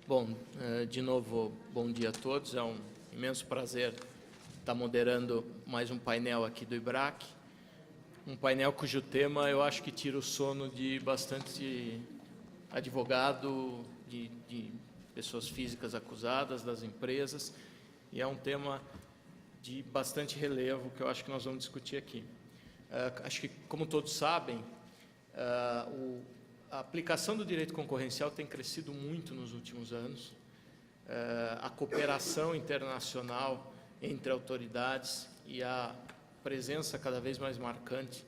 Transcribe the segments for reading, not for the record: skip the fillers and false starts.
Bom, de novo, bom dia a todos. É um imenso prazer estar moderando mais um painel aqui do IBRAC. Um painel cujo tema eu acho que tira o sono de bastante advogado, de pessoas físicas acusadas, das empresas, e é um tema de bastante relevo que eu acho que nós vamos discutir aqui. Acho que, como todos sabem, a aplicação do direito concorrencial tem crescido muito nos últimos anos. A cooperação internacional entre autoridades e a presença cada vez mais marcante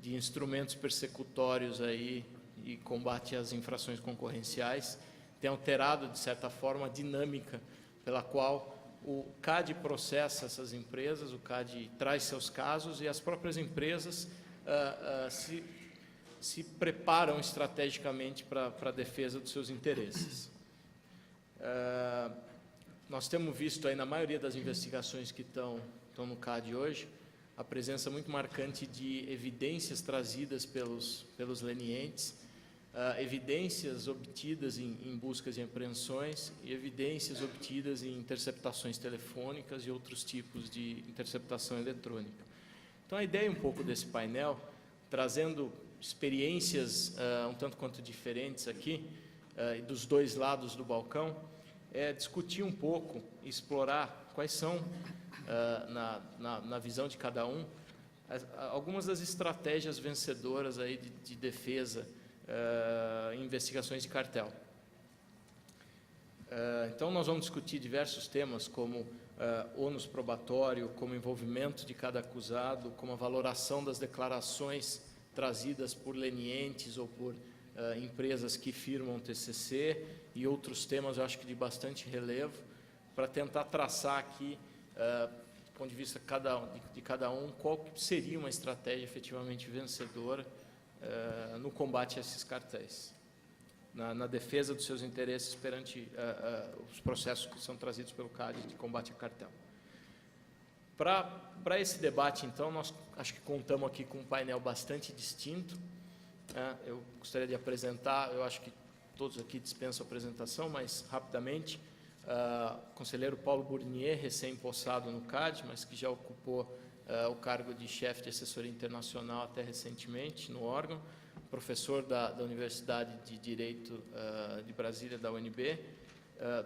de instrumentos persecutórios aí e combate às infrações concorrenciais tem alterado, de certa forma, a dinâmica pela qual o CAD processa essas empresas, o CAD traz seus casos e as próprias empresas se preparam estrategicamente para a defesa dos seus interesses. Nós temos visto aí na maioria das investigações que estão no CAD hoje, a presença muito marcante de evidências trazidas pelos lenientes, evidências obtidas em buscas e apreensões e evidências obtidas em interceptações telefônicas e outros tipos de interceptação eletrônica. Então, a ideia um pouco desse painel, trazendo experiências um tanto quanto diferentes aqui, dos dois lados do balcão, é discutir um pouco, explorar quais são, na visão de cada um, algumas das estratégias vencedoras aí de defesa em investigações de cartel. Então, nós vamos discutir diversos temas como ônus probatório, como envolvimento de cada acusado, como a valoração das declarações trazidas por lenientes ou por empresas que firmam TCC e outros temas, eu acho que de bastante relevo, para tentar traçar aqui, do ponto de vista de cada um, qual seria uma estratégia efetivamente vencedora no combate a esses cartéis, na defesa dos seus interesses perante os processos que são trazidos pelo CAD de combate a cartel. Para esse debate, então, nós acho que contamos aqui com um painel bastante distinto. Eu gostaria de apresentar, eu acho que todos aqui dispensam a apresentação, mas rapidamente, conselheiro Paulo Burnier, recém-possado no CAD, mas que já ocupou o cargo de chefe de assessoria internacional até recentemente no órgão, professor da Universidade de Direito de Brasília, da UNB,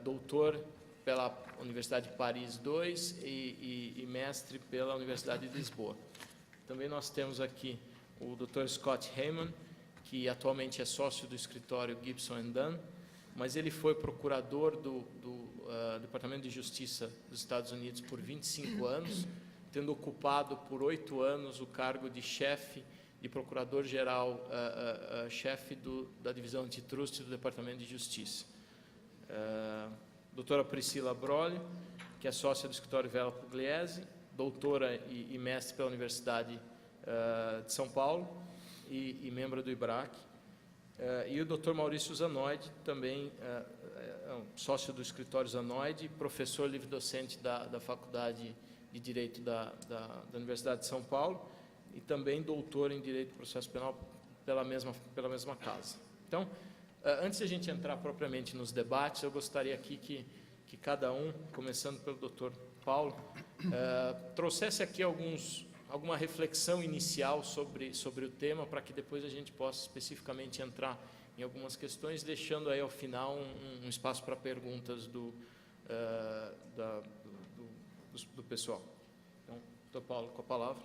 doutor pela Universidade de Paris II e mestre pela Universidade de Lisboa. Também nós temos aqui o Dr. Scott Heyman, que atualmente é sócio do escritório Gibson & Dunn, mas ele foi procurador do Departamento de Justiça dos Estados Unidos por 25 anos, tendo ocupado por 8 anos o cargo de chefe de procurador-geral, chefe da Divisão Antitrust do Departamento de Justiça. Doutora Priscila Brolli, que é sócia do escritório Vela Pugliese, doutora e mestre pela Universidade de São Paulo e membro do IBRAC. E o Dr. Maurício Zanoide, também sócio do escritório Zanoide, professor livre-docente da Faculdade de Direito da Universidade de São Paulo e também doutor em Direito do Processo Penal pela mesma casa. Então, antes de a gente entrar propriamente nos debates, eu gostaria aqui que cada um, começando pelo Dr. Paulo, trouxesse aqui alguma reflexão inicial sobre o tema, para que depois a gente possa especificamente entrar em algumas questões, deixando aí ao final um espaço para perguntas do pessoal. Então, Dr. Paulo, com a palavra.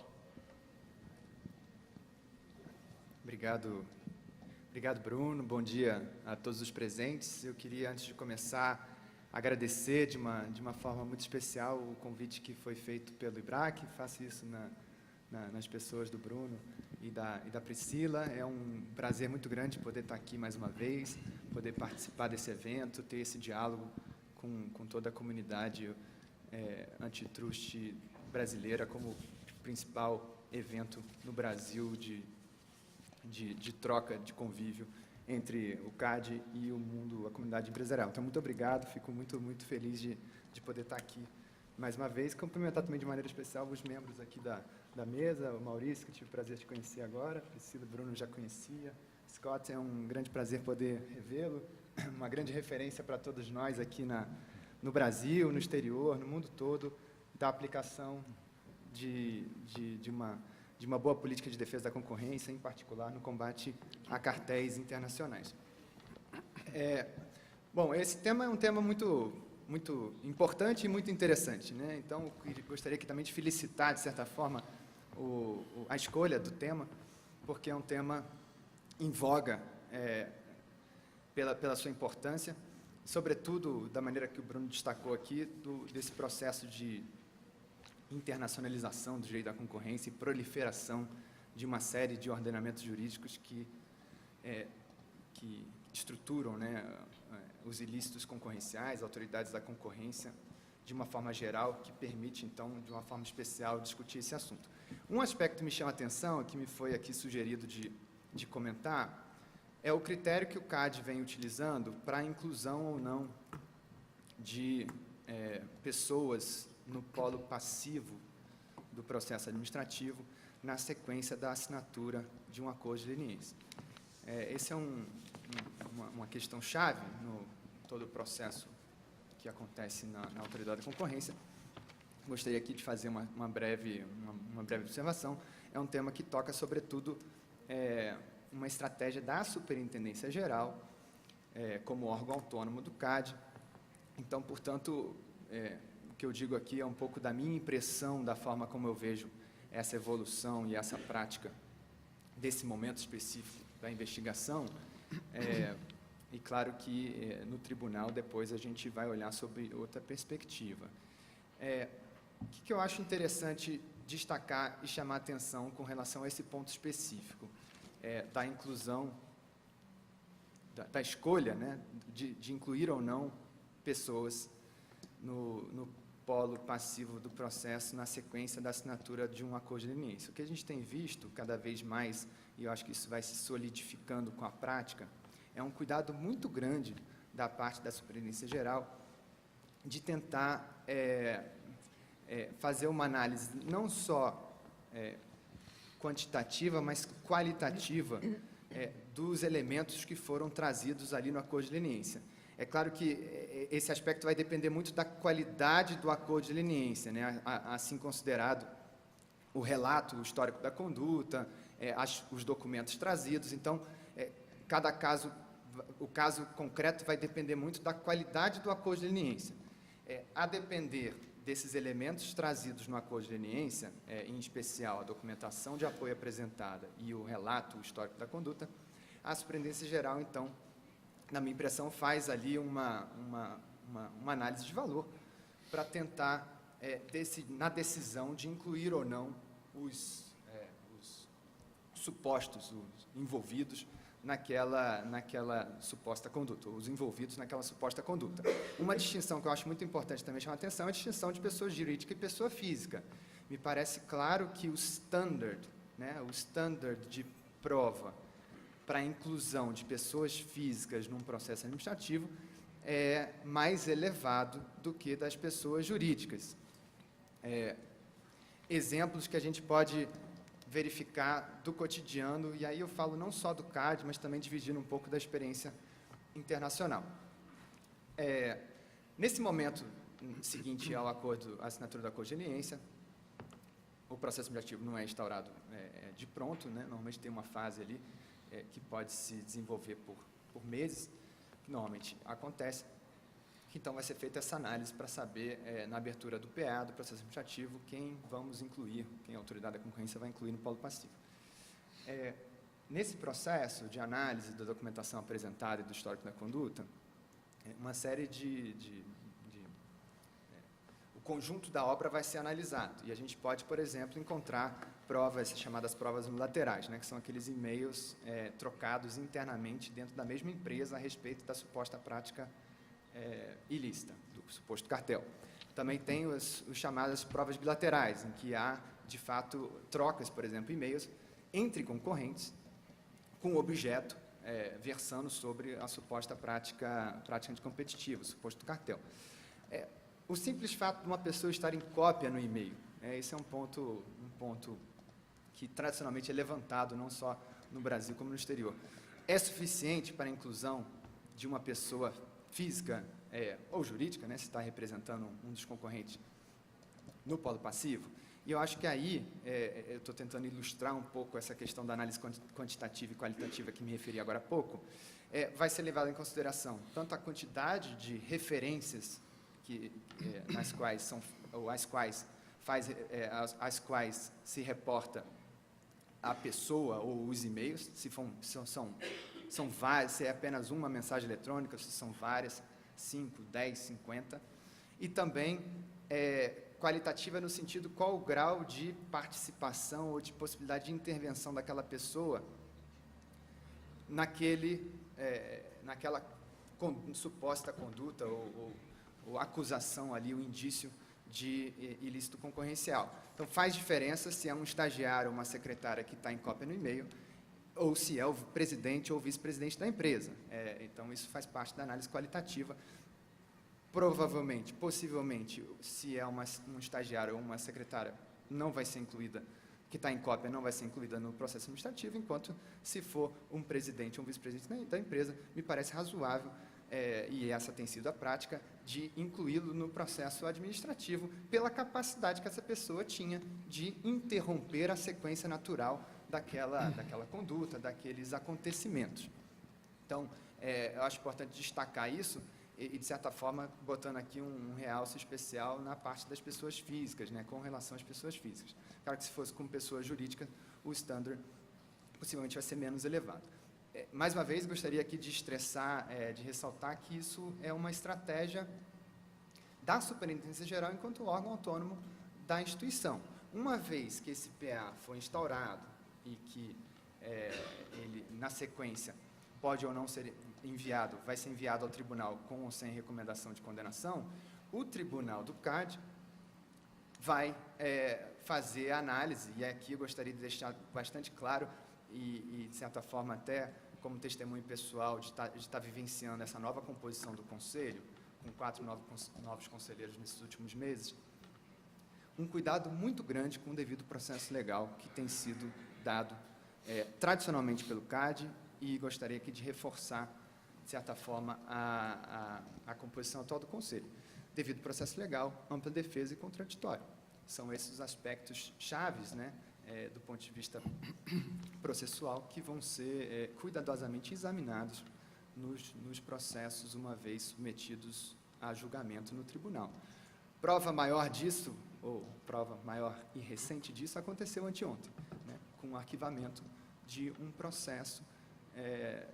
Obrigado, Bruno. Bom dia a todos os presentes. Eu queria, antes de começar, agradecer de uma forma muito especial o convite que foi feito pelo IBRAC. Faço isso nas pessoas do Bruno e da Priscila. É um prazer muito grande poder estar aqui mais uma vez, poder participar desse evento, ter esse diálogo com toda a comunidade antitrust brasileira como principal evento no Brasil de troca, de convívio entre o CAD e o mundo, a comunidade empresarial. Então, muito obrigado, fico muito, muito feliz de poder estar aqui mais uma vez. Cumprimentar também de maneira especial os membros aqui da mesa, o Maurício, que tive o prazer de conhecer agora, Priscila, Bruno já conhecia, Scott, é um grande prazer poder revê-lo, uma grande referência para todos nós aqui no Brasil, no exterior, no mundo todo, da aplicação de uma boa política de defesa da concorrência, em particular no combate a cartéis internacionais. Bom, esse tema é um tema muito importante e muito interessante, né? Então, eu gostaria aqui também de felicitar, de certa forma, a escolha do tema, porque é um tema em voga pela sua importância, sobretudo da maneira que o Bruno destacou aqui, desse processo de internacionalização do direito da concorrência e proliferação de uma série de ordenamentos jurídicos que estruturam, né, os ilícitos concorrenciais, autoridades da concorrência, de uma forma geral, que permite, então, de uma forma especial, discutir esse assunto. Um aspecto que me chama a atenção, que me foi aqui sugerido de comentar, é o critério que o CAD vem utilizando para a inclusão ou não de pessoas no polo passivo do processo administrativo na sequência da assinatura de um acordo de leniência. Esse é uma questão-chave no todo o processo que acontece na autoridade da concorrência. Gostaria aqui de fazer uma breve observação. É um tema que toca, sobretudo, uma estratégia da Superintendência Geral, como órgão autônomo do CAD. Então, portanto, o que eu digo aqui é um pouco da minha impressão, da forma como eu vejo essa evolução e essa prática desse momento específico da investigação. E claro que no tribunal depois a gente vai olhar sobre outra perspectiva. O que eu acho interessante destacar e chamar a atenção com relação a esse ponto específico, da inclusão, da escolha, né, de incluir ou não pessoas no polo passivo do processo na sequência da assinatura de um acordo de leniência. O que a gente tem visto cada vez mais, e eu acho que isso vai se solidificando com a prática, é um cuidado muito grande da parte da Superintendência Geral de tentar fazer uma análise não só quantitativa, mas qualitativa dos elementos que foram trazidos ali no acordo de leniência. É claro que esse aspecto vai depender muito da qualidade do acordo de leniência, né? Assim considerado o relato, o histórico da conduta, os documentos trazidos. Então, cada caso, o caso concreto vai depender muito da qualidade do acordo de leniência. A depender desses elementos trazidos no acordo de leniência, em especial a documentação de apoio apresentada e o relato, o histórico da conduta, a Superintendência Geral, então, na minha impressão, faz ali uma análise de valor para tentar, na decisão de incluir ou não os supostos, os envolvidos naquela suposta conduta, os envolvidos naquela suposta conduta. Uma distinção que eu acho muito importante também chamar a atenção é a distinção de pessoa jurídica e pessoa física. Me parece claro que o standard, né, o standard de prova para a inclusão de pessoas físicas num processo administrativo é mais elevado do que das pessoas jurídicas. Exemplos que a gente pode verificar do cotidiano, e aí eu falo não só do CAD, mas também dividindo um pouco da experiência internacional. Nesse momento seguinte à assinatura do acordo de leniência, o processo administrativo não é instaurado de pronto, né? Normalmente tem uma fase ali que pode se desenvolver por meses, que normalmente acontece. Então, vai ser feita essa análise para saber, na abertura do PA, do processo administrativo, quem vamos incluir, quem a autoridade da concorrência vai incluir no polo passivo. Nesse processo de análise da documentação apresentada e do histórico da conduta, uma série o conjunto da obra vai ser analisado, e a gente pode, por exemplo, encontrar provas, chamadas provas unilaterais, né, que são aqueles e-mails trocados internamente dentro da mesma empresa a respeito da suposta prática ilícita, do suposto cartel. Também tem os chamadas provas bilaterais, em que há, de fato, trocas, por exemplo, e-mails entre concorrentes com objeto versando sobre a suposta prática anticompetitiva, o suposto cartel. O simples fato de uma pessoa estar em cópia no e-mail, esse é um ponto que tradicionalmente é levantado não só no Brasil como no exterior. É suficiente para a inclusão de uma pessoa física ou jurídica, né, se está representando um dos concorrentes no polo passivo. E eu acho que aí, eu estou tentando ilustrar um pouco essa questão da análise quantitativa e qualitativa que me referi agora há pouco, vai ser levado em consideração tanto a quantidade de referências às quais se reporta a pessoa ou os e-mails, são várias, se é apenas uma mensagem eletrônica, se são várias, 5, 10, 50, e também qualitativa no sentido qual o grau de participação ou de possibilidade de intervenção daquela pessoa naquela suposta conduta ou acusação ali, o indício de ilícito concorrencial. Então, faz diferença se é um estagiário ou uma secretária que está em cópia no e-mail, ou se é o presidente ou vice-presidente da empresa. Então, isso faz parte da análise qualitativa. Provavelmente, possivelmente, se é um estagiário ou uma secretária, não vai ser incluída, que está em cópia, não vai ser incluída no processo administrativo, enquanto se for um presidente ou um vice-presidente da empresa, me parece razoável, e essa tem sido a prática, de incluí-lo no processo administrativo, pela capacidade que essa pessoa tinha de interromper a sequência natural daquela conduta, daqueles acontecimentos. Então, eu acho importante destacar isso, e, de certa forma, botando aqui um realce especial na parte das pessoas físicas, né, com relação às pessoas físicas. Claro que se fosse com pessoa jurídica, o standard possivelmente vai ser menos elevado. Mais uma vez, gostaria aqui de estressar, de ressaltar que isso é uma estratégia da Superintendência Geral enquanto órgão autônomo da instituição. Uma vez que esse PA for instaurado e que ele, na sequência, pode ou não ser enviado, vai ser enviado ao tribunal com ou sem recomendação de condenação, o tribunal do CAD vai fazer a análise, e aqui eu gostaria de deixar bastante claro, e de certa forma até como testemunho pessoal de estar vivenciando essa nova composição do Conselho, com 4 novos conselheiros nesses últimos meses, um cuidado muito grande com o devido processo legal que tem sido dado tradicionalmente pelo CAD, e gostaria aqui de reforçar, de certa forma, a composição atual do Conselho. Devido processo legal, ampla defesa e contraditório. São esses os aspectos chaves, né, do ponto de vista processual, que vão ser cuidadosamente examinados nos processos, uma vez submetidos a julgamento no tribunal. Prova maior disso, ou prova maior e recente disso, aconteceu anteontem, né, com o arquivamento de um processo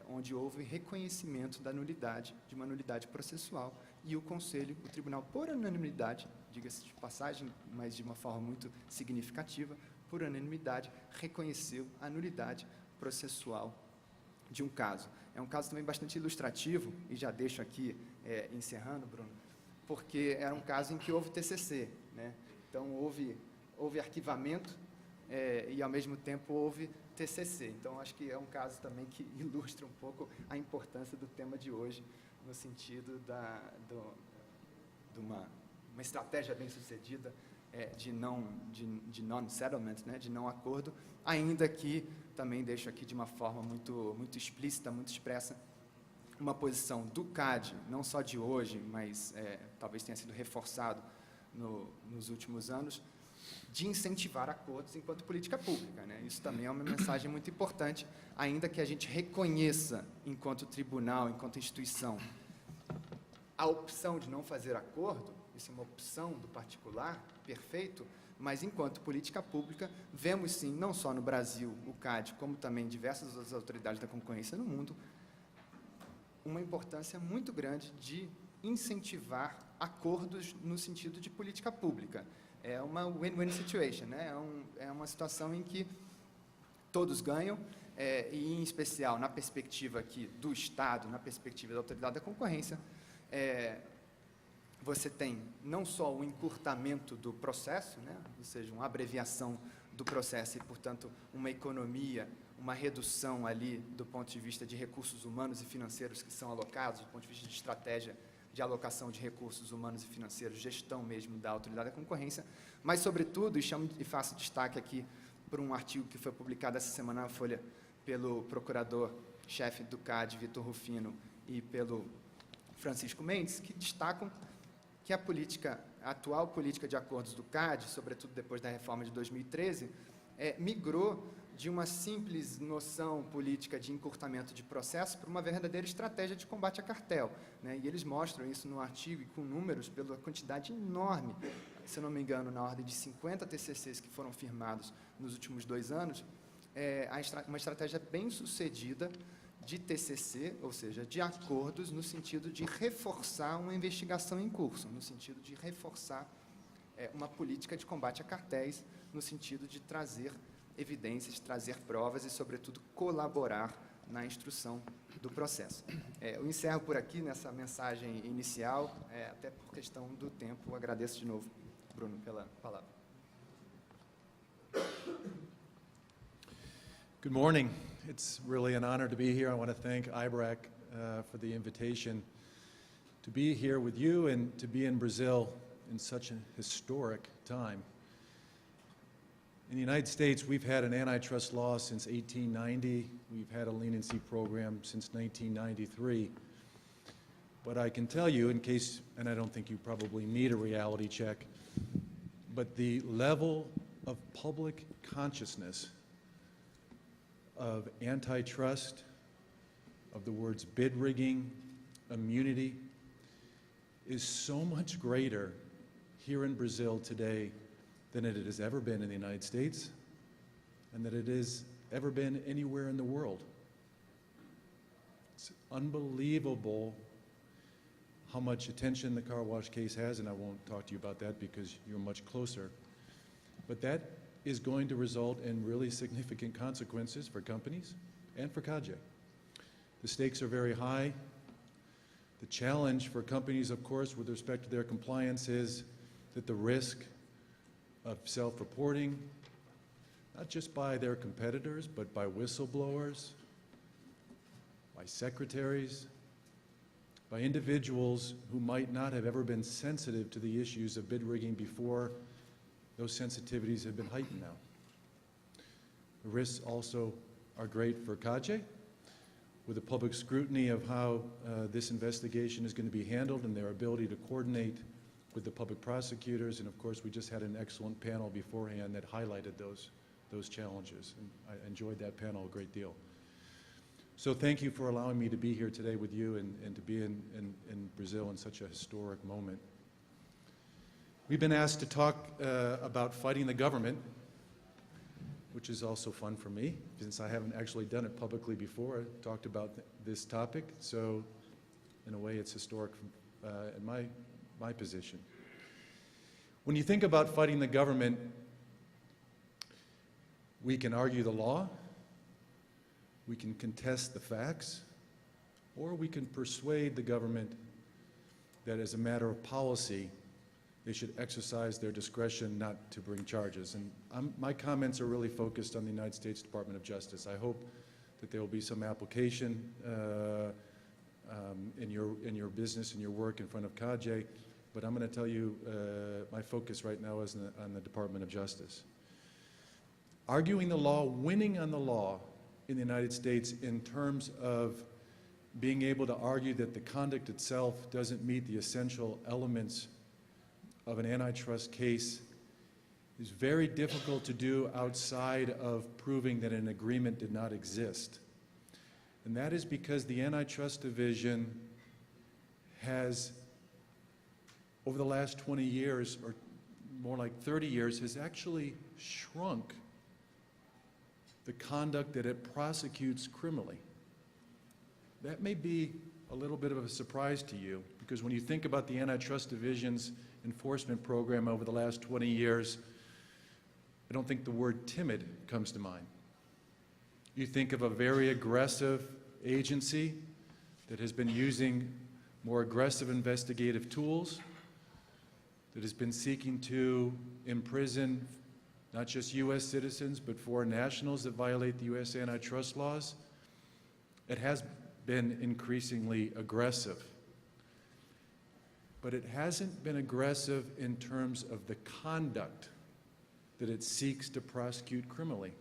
onde houve reconhecimento da nulidade, de uma nulidade processual, e o Conselho, o Tribunal, por unanimidade, diga-se de passagem, mas de uma forma muito significativa, por unanimidade, reconheceu a nulidade processual de um caso. É um caso também bastante ilustrativo, e já deixo aqui, encerrando, Bruno, porque era um caso em que houve TCC, né? Então, houve arquivamento e, ao mesmo tempo, houve TCC. Então, acho que é um caso também que ilustra um pouco a importância do tema de hoje, no sentido de uma estratégia bem-sucedida de non-settlement, né, de não acordo, ainda que também deixo aqui de uma forma muito explícita, muito expressa, uma posição do CAD, não só de hoje, mas talvez tenha sido reforçado nos últimos anos, de incentivar acordos enquanto política pública, né? Isso também é uma mensagem muito importante, ainda que a gente reconheça, enquanto tribunal, enquanto instituição, a opção de não fazer acordo. Isso é uma opção do particular, perfeito, mas enquanto política pública, vemos sim, não só no Brasil, o CAD, como também diversas outras autoridades da concorrência no mundo, uma importância muito grande de incentivar acordos no sentido de política pública. É uma win-win situation, né? É uma situação em que todos ganham, e, em especial, na perspectiva aqui do Estado, na perspectiva da autoridade da concorrência, você tem não só o encurtamento do processo, né? Ou seja, uma abreviação do processo e, portanto, uma economia, uma redução ali do ponto de vista de recursos humanos e financeiros que são alocados, do ponto de vista de estratégia de alocação de recursos humanos e financeiros, gestão mesmo da autoridade da concorrência, mas, sobretudo, e faço destaque aqui por um artigo que foi publicado essa semana na Folha pelo procurador-chefe do CAD, Vitor Rufino, e pelo Francisco Mendes, que destacam que a atual política de acordos do CAD, sobretudo depois da reforma de 2013, migrou de uma simples noção política de encurtamento de processo para uma verdadeira estratégia de combate a cartel, né? E eles mostram isso no artigo e com números pela quantidade enorme, se eu não me engano, na ordem de 50 TCCs que foram firmados nos últimos 2 anos, uma estratégia bem sucedida de TCC, ou seja, de acordos no sentido de reforçar uma investigação em curso, no sentido de reforçar uma política de combate a cartéis, no sentido de trazer evidências, trazer provas e, sobretudo, colaborar na instrução do processo. Eu encerro por aqui nessa mensagem inicial, até por questão do tempo. Agradeço de novo, Bruno, pela palavra. Good morning. It's really an honor to be here. I want to thank IBRAC for the invitation to be here with you and to be in Brazil in such a historic time. In the United States, we've had an antitrust law since 1890. We've had a leniency program since 1993. But I can tell you, in case, and I don't think you probably need a reality check, but the level of public consciousness of antitrust, of the words bid rigging, immunity, is so much greater here in Brazil today than it has ever been in the United States and that it has ever been anywhere in the world. It's unbelievable how much attention the car wash case has, and I won't talk to you about that because you're much closer. But that is going to result in really significant consequences for companies and for CAGE. The stakes are very high. The challenge for companies, of course, with respect to their compliance is that the risk of self-reporting, not just by their competitors, but by whistleblowers, by secretaries, by individuals who might not have ever been sensitive to the issues of bid rigging before. Those sensitivities have been heightened now. The risks also are great for CAGE, with the public scrutiny of how this investigation is going to be handled and their ability to coordinate with the public prosecutors. And of course, we just had an excellent panel beforehand that highlighted those challenges. And I enjoyed that panel a great deal. So thank you for allowing me to be here today with you and to be in Brazil in such a historic moment. We've been asked to talk about fighting the government, which is also fun for me, since I haven't actually done it publicly before. I talked about this topic, so in a way it's historic in my position. When you think about fighting the government, we can argue the law, we can contest the facts, or we can persuade the government that as a matter of policy, they should exercise their discretion not to bring charges. And my comments are really focused on the United States Department of Justice. I hope that there will be some application in your business and your work in front of CAGE, but I'm going to tell you my focus right now is on the Department of Justice. Arguing the law, winning on the law in the United States in terms of being able to argue that the conduct itself doesn't meet the essential elements of an antitrust case is very difficult to do outside of proving that an agreement did not exist. And that is because the Antitrust Division has, over the last 20 years, or more like 30 years, has actually shrunk the conduct that it prosecutes criminally. That may be a little bit of a surprise to you, because when you think about the Antitrust Division's enforcement program over the last 20 years, I don't think the word timid comes to mind. You think of a very aggressive agency that has been using more aggressive investigative tools, that has been seeking to imprison not just U.S. citizens, but foreign nationals that violate the U.S. antitrust laws. It has been increasingly aggressive. But it hasn't been aggressive in terms of the conduct that it seeks to prosecute criminally.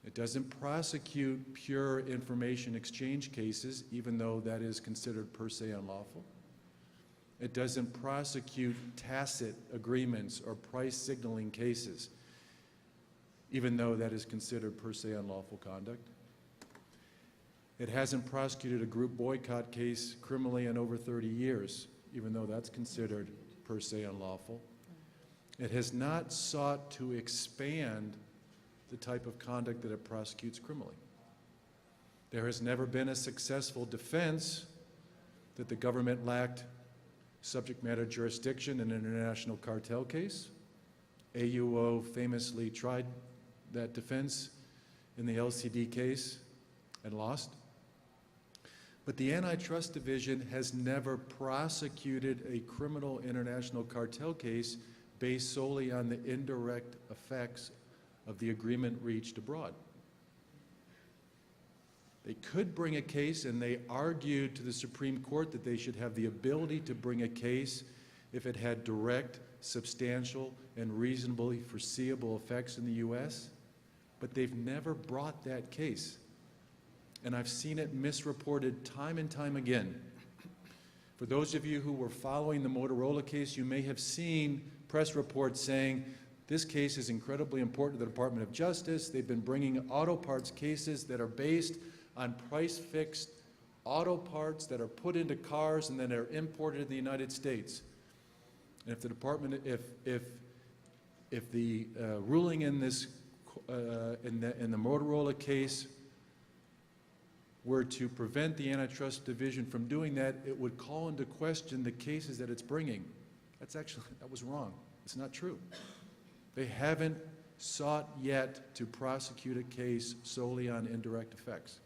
It doesn't prosecute pure information exchange cases, even though that is considered per se unlawful. It doesn't prosecute tacit agreements or price signaling cases, even though that is considered per se unlawful conduct. It hasn't prosecuted a group boycott case criminally in over 30 years, even though that's considered per se unlawful. It has not sought to expand the type of conduct that it prosecutes criminally. There has never been a successful defense that the government lacked subject matter jurisdiction in an international cartel case. AUO famously tried that defense in the LCD case and lost. But the Antitrust Division has never prosecuted a criminal international cartel case based solely on the indirect effects of the agreement reached abroad. They could bring a case, and they argued to the Supreme Court that they should have the ability to bring a case if it had direct, substantial, and reasonably foreseeable effects in the U.S., but they've never brought that case. And I've seen it misreported time and time again. For those of you who were following the Motorola case, you may have seen press reports saying, this case is incredibly important to the Department of Justice. They've been bringing auto parts cases that are based on price-fixed auto parts that are put into cars and then are imported to the United States. And if the department, if the ruling in this in the Motorola case were to prevent the Antitrust Division from doing that, it would call into question the cases that it's bringing. That was wrong. It's not true. They haven't sought yet to prosecute a case solely on indirect effects.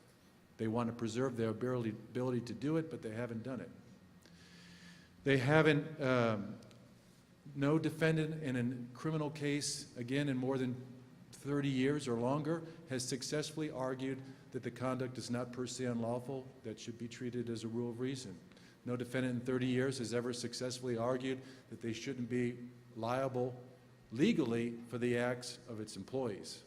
They want to preserve their ability to do it, but they haven't done it. They haven't, no defendant in a criminal case, again, in more than 30 years or longer, has successfully argued that the conduct is not per se unlawful, that should be treated as a rule of reason. No defendant in 30 years has ever successfully argued that they shouldn't be liable legally for the acts of its employees.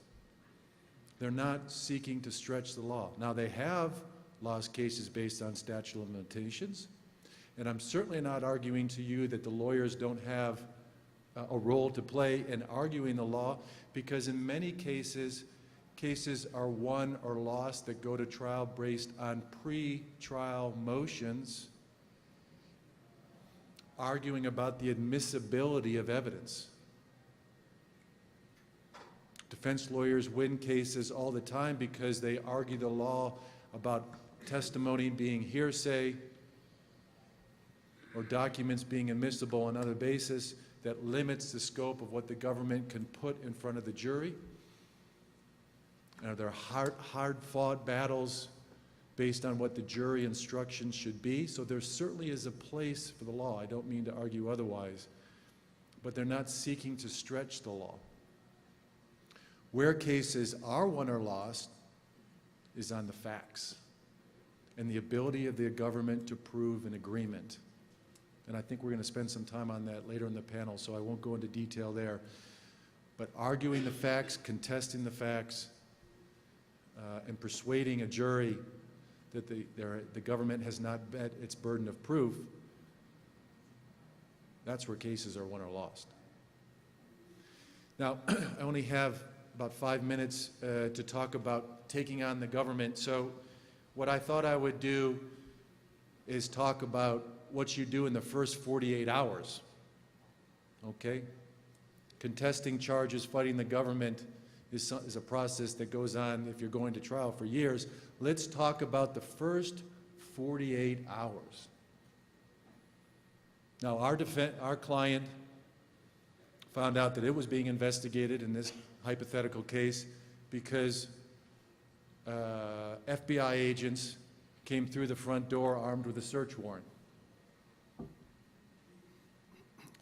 They're not seeking to stretch the law. Now, they have lost cases based on statute of limitations, and I'm certainly not arguing to you that the lawyers don't have a role to play in arguing the law, because in many cases, cases are won or lost that go to trial based on pre-trial motions arguing about the admissibility of evidence. Defense lawyers win cases all the time because they argue the law about testimony being hearsay or documents being admissible on other basis that limits the scope of what the government can put in front of the jury. And there are hard-fought battles based on what the jury instructions should be. So there certainly is a place for the law. I don't mean to argue otherwise. But they're not seeking to stretch the law. Where cases are won or lost is on the facts and the ability of the government to prove an agreement. And I think we're going to spend some time on that later in the panel, so I won't go into detail there. But arguing the facts, contesting the facts, and persuading a jury that the government has not met its burden of proof, that's where cases are won or lost. Now, I only have about 5 minutes to talk about taking on the government. So what I thought I would do is talk about what you do in the first 48 hours, okay? Contesting charges, fighting the government is a process that goes on if you're going to trial for years. Let's talk about the first 48 hours. Now, our client found out that it was being investigated in this hypothetical case because FBI agents came through the front door armed with a search warrant.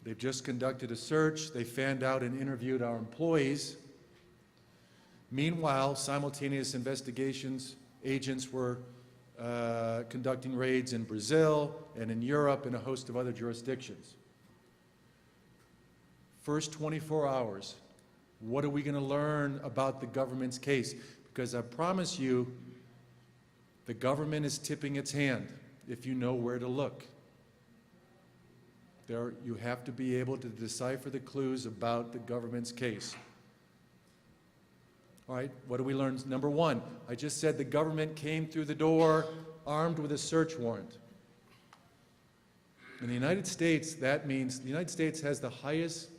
They've just conducted a search. They fanned out and interviewed our employees. Meanwhile, simultaneous investigations agents were conducting raids in Brazil and in Europe and a host of other jurisdictions. First 24 hours, what are we going to learn about the government's case? because I promise you, the government is tipping its hand if you know where to look. You have to be able to decipher the clues about the government's case. All right, what do we learn? Number one, I just said the government came through the door armed with a search warrant. In the United States, that means the United States has the highest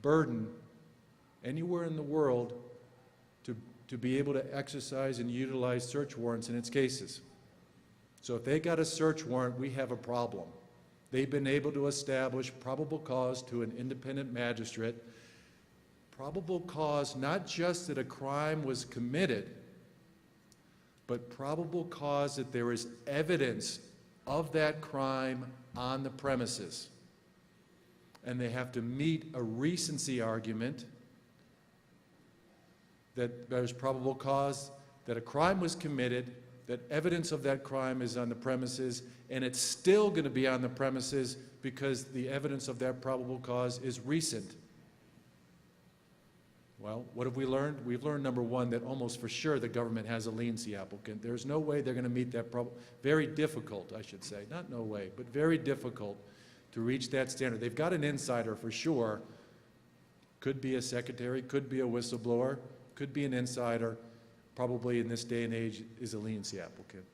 burden anywhere in the world to be able to exercise and utilize search warrants in its cases. So if they got a search warrant, we have a problem. They've been able to establish probable cause to an independent magistrate. Probable cause, not just that a crime was committed, but probable cause that there is evidence of that crime on the premises. And they have to meet a recency argument that there's probable cause that a crime was committed, that evidence of that crime is on the premises, and it's still going to be on the premises because the evidence of that probable cause is recent. Well, what have we learned? We've learned, number one, that almost for sure the government has a leniency applicant. There's no way they're going to meet that problem. Very difficult, I should say. Not no way, but very difficult to reach that standard. They've got an insider for sure. Could be a secretary, could be a whistleblower, could be an insider. Probably in this day and age is a leniency applicant.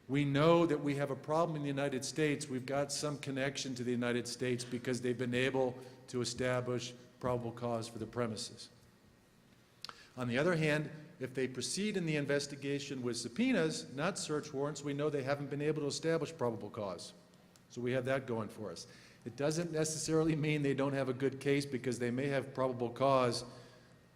We know that we have a problem in the United States. We've got some connection to the United States because they've been able to establish probable cause for the premises. On the other hand, if they proceed in the investigation with subpoenas, not search warrants, we know they haven't been able to establish probable cause. So we have that going for us. It doesn't necessarily mean they don't have a good case because they may have probable cause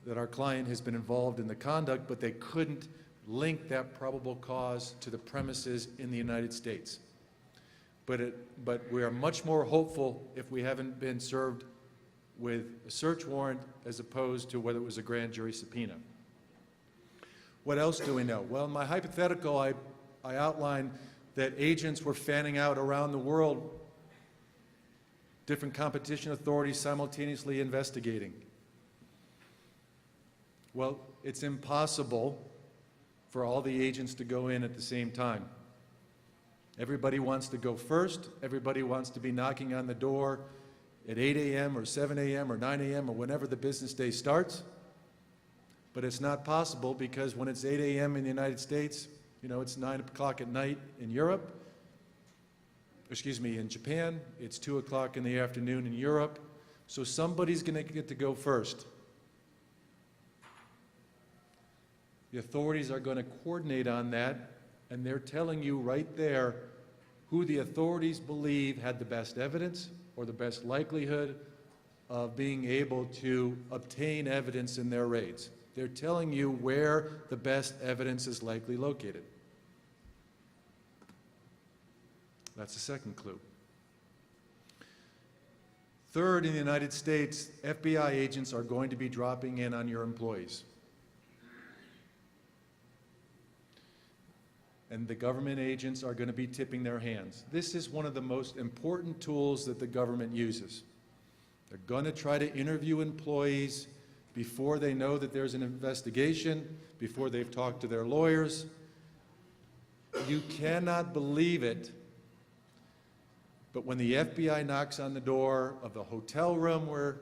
that our client has been involved in the conduct, but they couldn't link that probable cause to the premises in the United States. But we are much more hopeful if we haven't been served with a search warrant as opposed to whether it was a grand jury subpoena. What else do we know? Well, in my hypothetical, I outlined that agents were fanning out around the world, different competition authorities simultaneously investigating. Well, it's impossible for all the agents to go in at the same time. Everybody wants to go first. Everybody wants to be knocking on the door at 8 a.m. or 7 a.m. or 9 a.m. or whenever the business day starts. But it's not possible because when it's 8 a.m. in the United States, you know, it's 9 o'clock at night in Europe. Excuse me, in Japan, it's 2 o'clock in the afternoon in Europe. So somebody's going to get to go first. The authorities are going to coordinate on that, and they're telling you right there who the authorities believe had the best evidence or the best likelihood of being able to obtain evidence in their raids. They're telling you where the best evidence is likely located. That's the second clue. Third, in the United States, FBI agents are going to be dropping in on your employees. And the government agents are going to be tipping their hands. This is one of the most important tools that the government uses. They're going to try to interview employees before they know that there's an investigation, before they've talked to their lawyers. You cannot believe it, but when the FBI knocks on the door of the hotel room where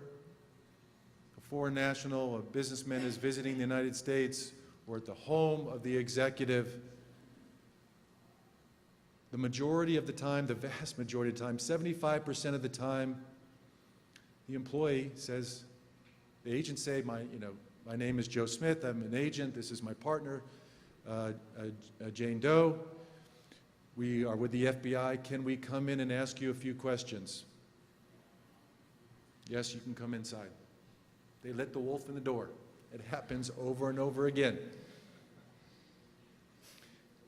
a foreign national, a businessman is visiting the United States, or at the home of the executive, the majority of the time, the vast majority of the time, 75% of the time, the employee says, the agent say, my name is Joe Smith, I'm an agent, this is my partner, Jane Doe. We are with the FBI, can we come in and ask you a few questions? Yes, you can come inside. They let the wolf in the door. It happens over and over again.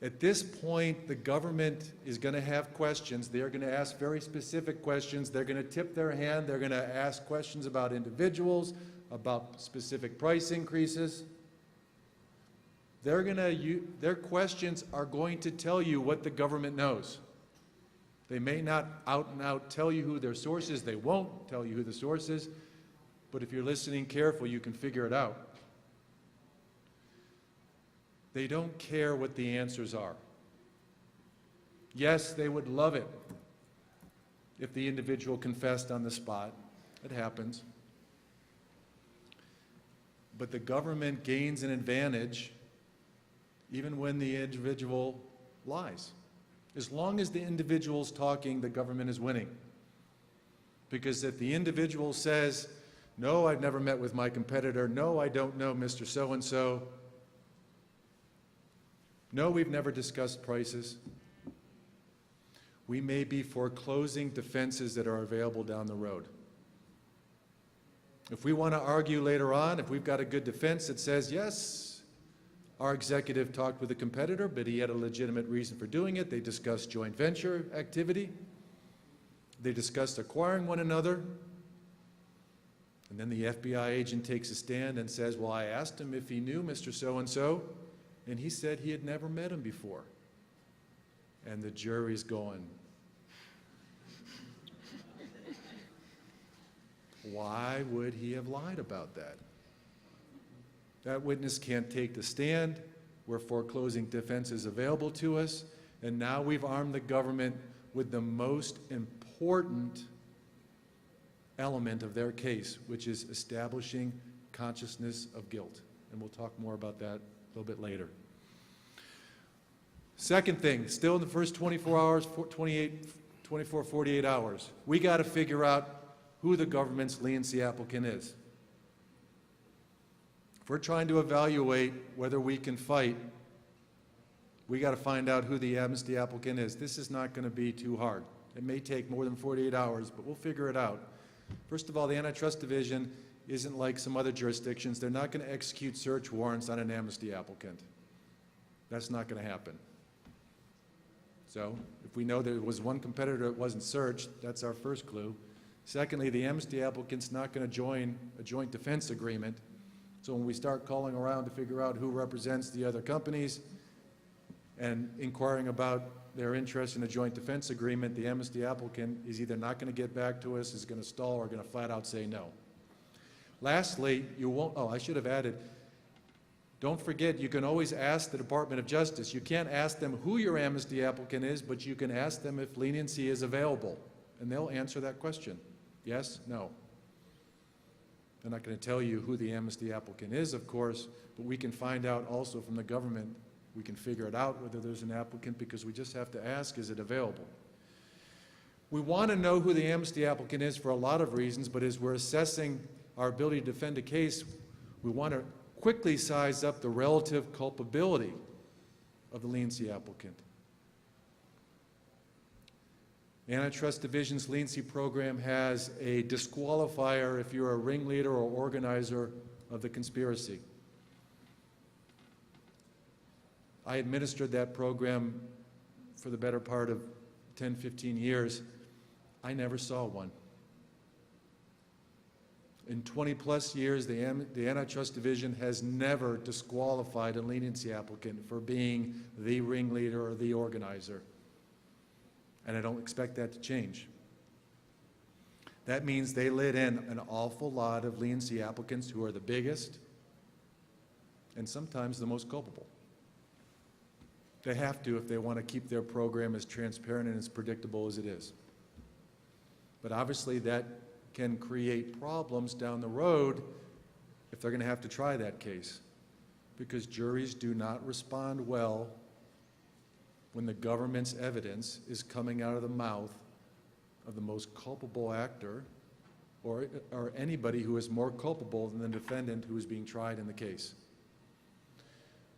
At this point, the government is going to have questions. They're going to ask very specific questions. They're going to tip their hand. They're going to ask questions about individuals, about specific price increases. Their questions are going to tell you what the government knows. They may not out and out tell you who their source is. They won't tell you who the source is. But if you're listening carefully, you can figure it out. They don't care what the answers are. Yes, they would love it if the individual confessed on the spot. It happens. But the government gains an advantage even when the individual lies. As long as the individual's talking, the government is winning. Because if the individual says, no, I've never met with my competitor, no, I don't know Mr. So-and-so, no, we've never discussed prices, we may be foreclosing defenses that are available down the road. If we want to argue later on, if we've got a good defense that says, yes, our executive talked with a competitor, but he had a legitimate reason for doing it, they discussed joint venture activity, they discussed acquiring one another, and then the FBI agent takes a stand and says, well, I asked him if he knew Mr. So-and-so, and he said he had never met him before. And the jury's going, why would he have lied about that? That witness can't take the stand. We're foreclosing defenses available to us, and now we've armed the government with the most important element of their case, which is establishing consciousness of guilt. And we'll talk more about that a little bit later. Second thing, still in the first 24 hours, 48 hours, we got to figure out who the government's leniency applicant is. If we're trying to evaluate whether we can fight, we got to find out who the amnesty applicant is. This is not going to be too hard. It may take more than 48 hours, but we'll figure it out. First of all, the Antitrust Division isn't like some other jurisdictions. They're not going to execute search warrants on an amnesty applicant. That's not going to happen. So if we know there was one competitor that wasn't searched, that's our first clue. Secondly, the amnesty applicant's not going to join a joint defense agreement. So when we start calling around to figure out who represents the other companies and inquiring about their interest in a joint defense agreement, the amnesty applicant is either not going to get back to us, is going to stall, or going to flat out say no. Lastly, you won't, I should have added, don't forget, you can always ask the Department of Justice. You can't ask them who your amnesty applicant is, but you can ask them if leniency is available, and they'll answer that question. Yes? No? They're not going to tell you who the amnesty applicant is, of course, but we can find out also from the government. We can figure it out whether there's an applicant, because we just have to ask, is it available? We want to know who the amnesty applicant is for a lot of reasons, but as we're assessing our ability to defend a case, we want to quickly size up the relative culpability of the leniency applicant. Antitrust Division's leniency program has a disqualifier if you're a ringleader or organizer of the conspiracy. I administered that program for the better part of 10, 15 years. I never saw one. In 20-plus years, the Antitrust Division has never disqualified a leniency applicant for being the ringleader or the organizer. And I don't expect that to change. That means they let in an awful lot of leniency applicants who are the biggest and sometimes the most culpable. They have to if they want to keep their program as transparent and as predictable as it is. But obviously that can create problems down the road if they're going to have to try that case, because juries do not respond well when the government's evidence is coming out of the mouth of the most culpable actor or anybody who is more culpable than the defendant who is being tried in the case.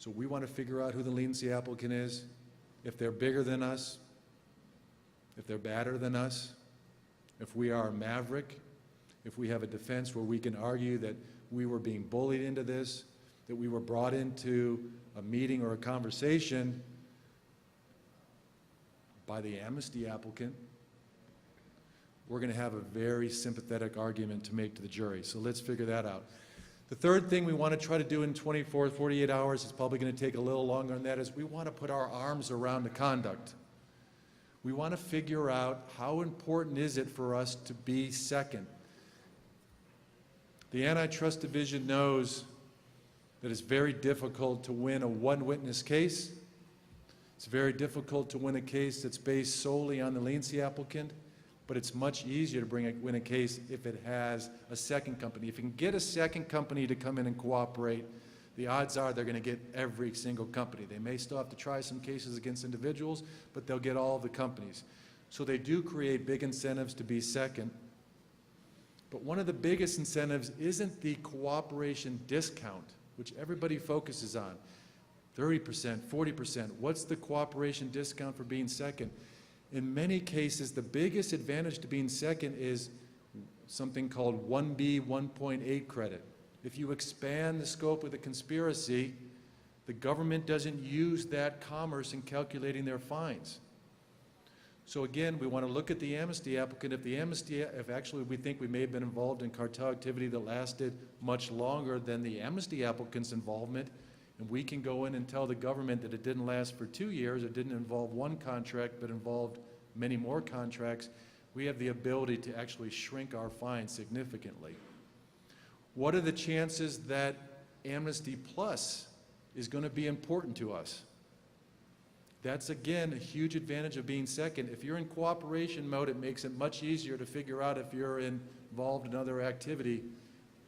So we want to figure out who the leniency applicant is, if they're bigger than us, if they're badder than us, if we are a maverick, if we have a defense where we can argue that we were being bullied into this, that we were brought into a meeting or a conversation by the amnesty applicant, we're going to have a very sympathetic argument to make to the jury. So let's figure that out. The third thing we want to try to do in 24, 48 hours, it's probably going to take a little longer than that, is we want to put our arms around the conduct. We want to figure out how important is it for us to be second. The Antitrust Division knows that it's very difficult to win a one-witness case. It's very difficult to win a case that's based solely on the leniency applicant, but it's much easier to win a case if it has a second company. If you can get a second company to come in and cooperate, the odds are they're going to get every single company. They may still have to try some cases against individuals, but they'll get all of the companies. So they do create big incentives to be second. But one of the biggest incentives isn't the cooperation discount, which everybody focuses on. 30%, 40%. What's the cooperation discount for being second? In many cases, the biggest advantage to being second is something called 1B 1.8 credit. If you expand the scope of the conspiracy, the government doesn't use that commerce in calculating their fines. So again, we want to look at the amnesty applicant. If actually we think we may have been involved in cartel activity that lasted much longer than the amnesty applicant's involvement, and we can go in and tell the government that it didn't last for 2 years, it didn't involve one contract, but involved many more contracts, we have the ability to actually shrink our fine significantly. What are the chances that Amnesty Plus is going to be important to us? That's, again, a huge advantage of being second. If you're in cooperation mode, it makes it much easier to figure out if you're involved in other activity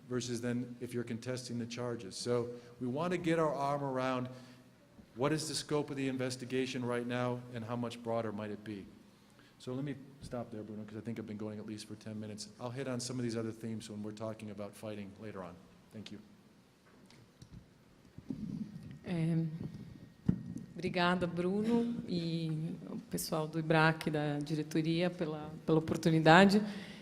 versus then if you're contesting the charges. So we want to get our arm around what is the scope of the investigation right now and how much broader might it be. So let me stop there, Bruno, because I think I've been going at least for 10 minutes. I'll hit on some of these other themes when we're talking about fighting later on. Thank you. Obrigada, Bruno, e o pessoal do IBRAC, da diretoria, pela oportunidade.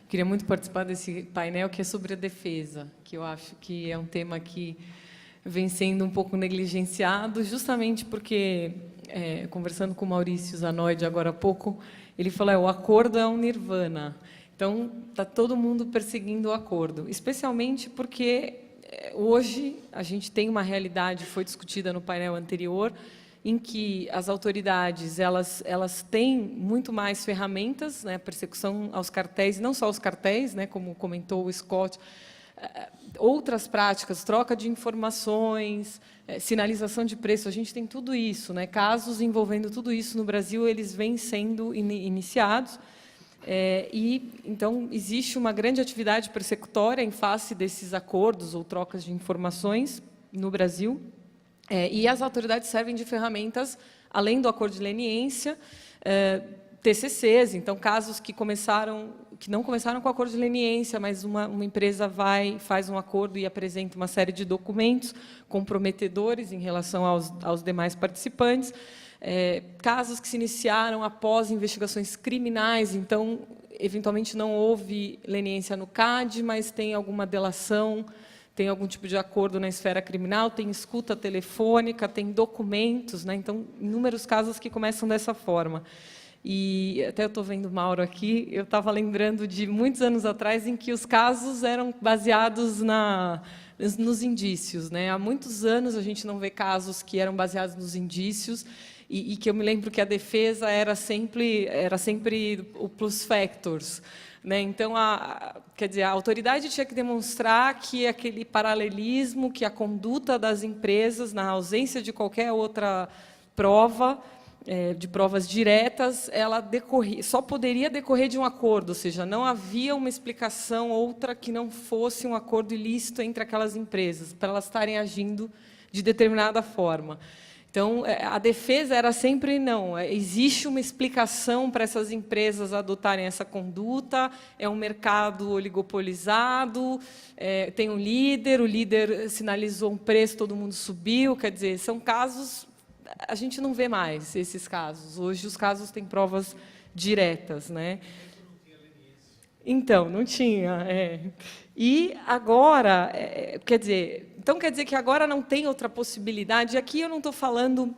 Queria muito participar desse painel que é sobre a defesa, que eu acho que é um tema que vem sendo um pouco negligenciado, justamente porque, conversando com o Maurício Zanoide agora há pouco, ele falou, o acordo é um nirvana. Então, está todo mundo perseguindo o acordo, especialmente porque hoje a gente tem uma realidade, foi discutida no painel anterior, em que as autoridades elas têm muito mais ferramentas, né, persecução aos cartéis, não só aos cartéis, né, como comentou o Scott, outras práticas, troca de informações, sinalização de preço, a gente tem tudo isso, né, casos envolvendo tudo isso no Brasil, eles vêm sendo iniciados, e então existe uma grande atividade persecutória em face desses acordos ou trocas de informações no Brasil. E as autoridades servem de ferramentas, além do acordo de leniência, TCCs, então, casos que não começaram com acordo de leniência, mas uma empresa faz um acordo e apresenta uma série de documentos comprometedores em relação aos demais participantes, casos que se iniciaram após investigações criminais, então, eventualmente não houve leniência no CAD, mas tem alguma delação, tem algum tipo de acordo na esfera criminal, tem escuta telefônica, tem documentos, né? Então, inúmeros casos que começam dessa forma. E até eu estou vendo o Mauro aqui, eu estava lembrando de muitos anos atrás em que os casos eram baseados nos indícios, né? Há muitos anos a gente não vê casos que eram baseados nos indícios, e que eu me lembro que a defesa era sempre o plus factors, né? Então, quer dizer, a autoridade tinha que demonstrar que aquele paralelismo, que a conduta das empresas, na ausência de qualquer outra prova, de provas diretas, ela só poderia decorrer de um acordo, ou seja, não havia uma explicação outra que não fosse um acordo ilícito entre aquelas empresas, para elas estarem agindo de determinada forma. Então, a defesa era sempre, não, existe uma explicação para essas empresas adotarem essa conduta, é um mercado oligopolizado, tem um líder, o líder sinalizou um preço, todo mundo subiu, quer dizer, são casos, a gente não vê mais esses casos. Hoje, os casos têm provas diretas, né? Então, não tinha. E agora, quer dizer que agora não tem outra possibilidade. E aqui eu não estou falando,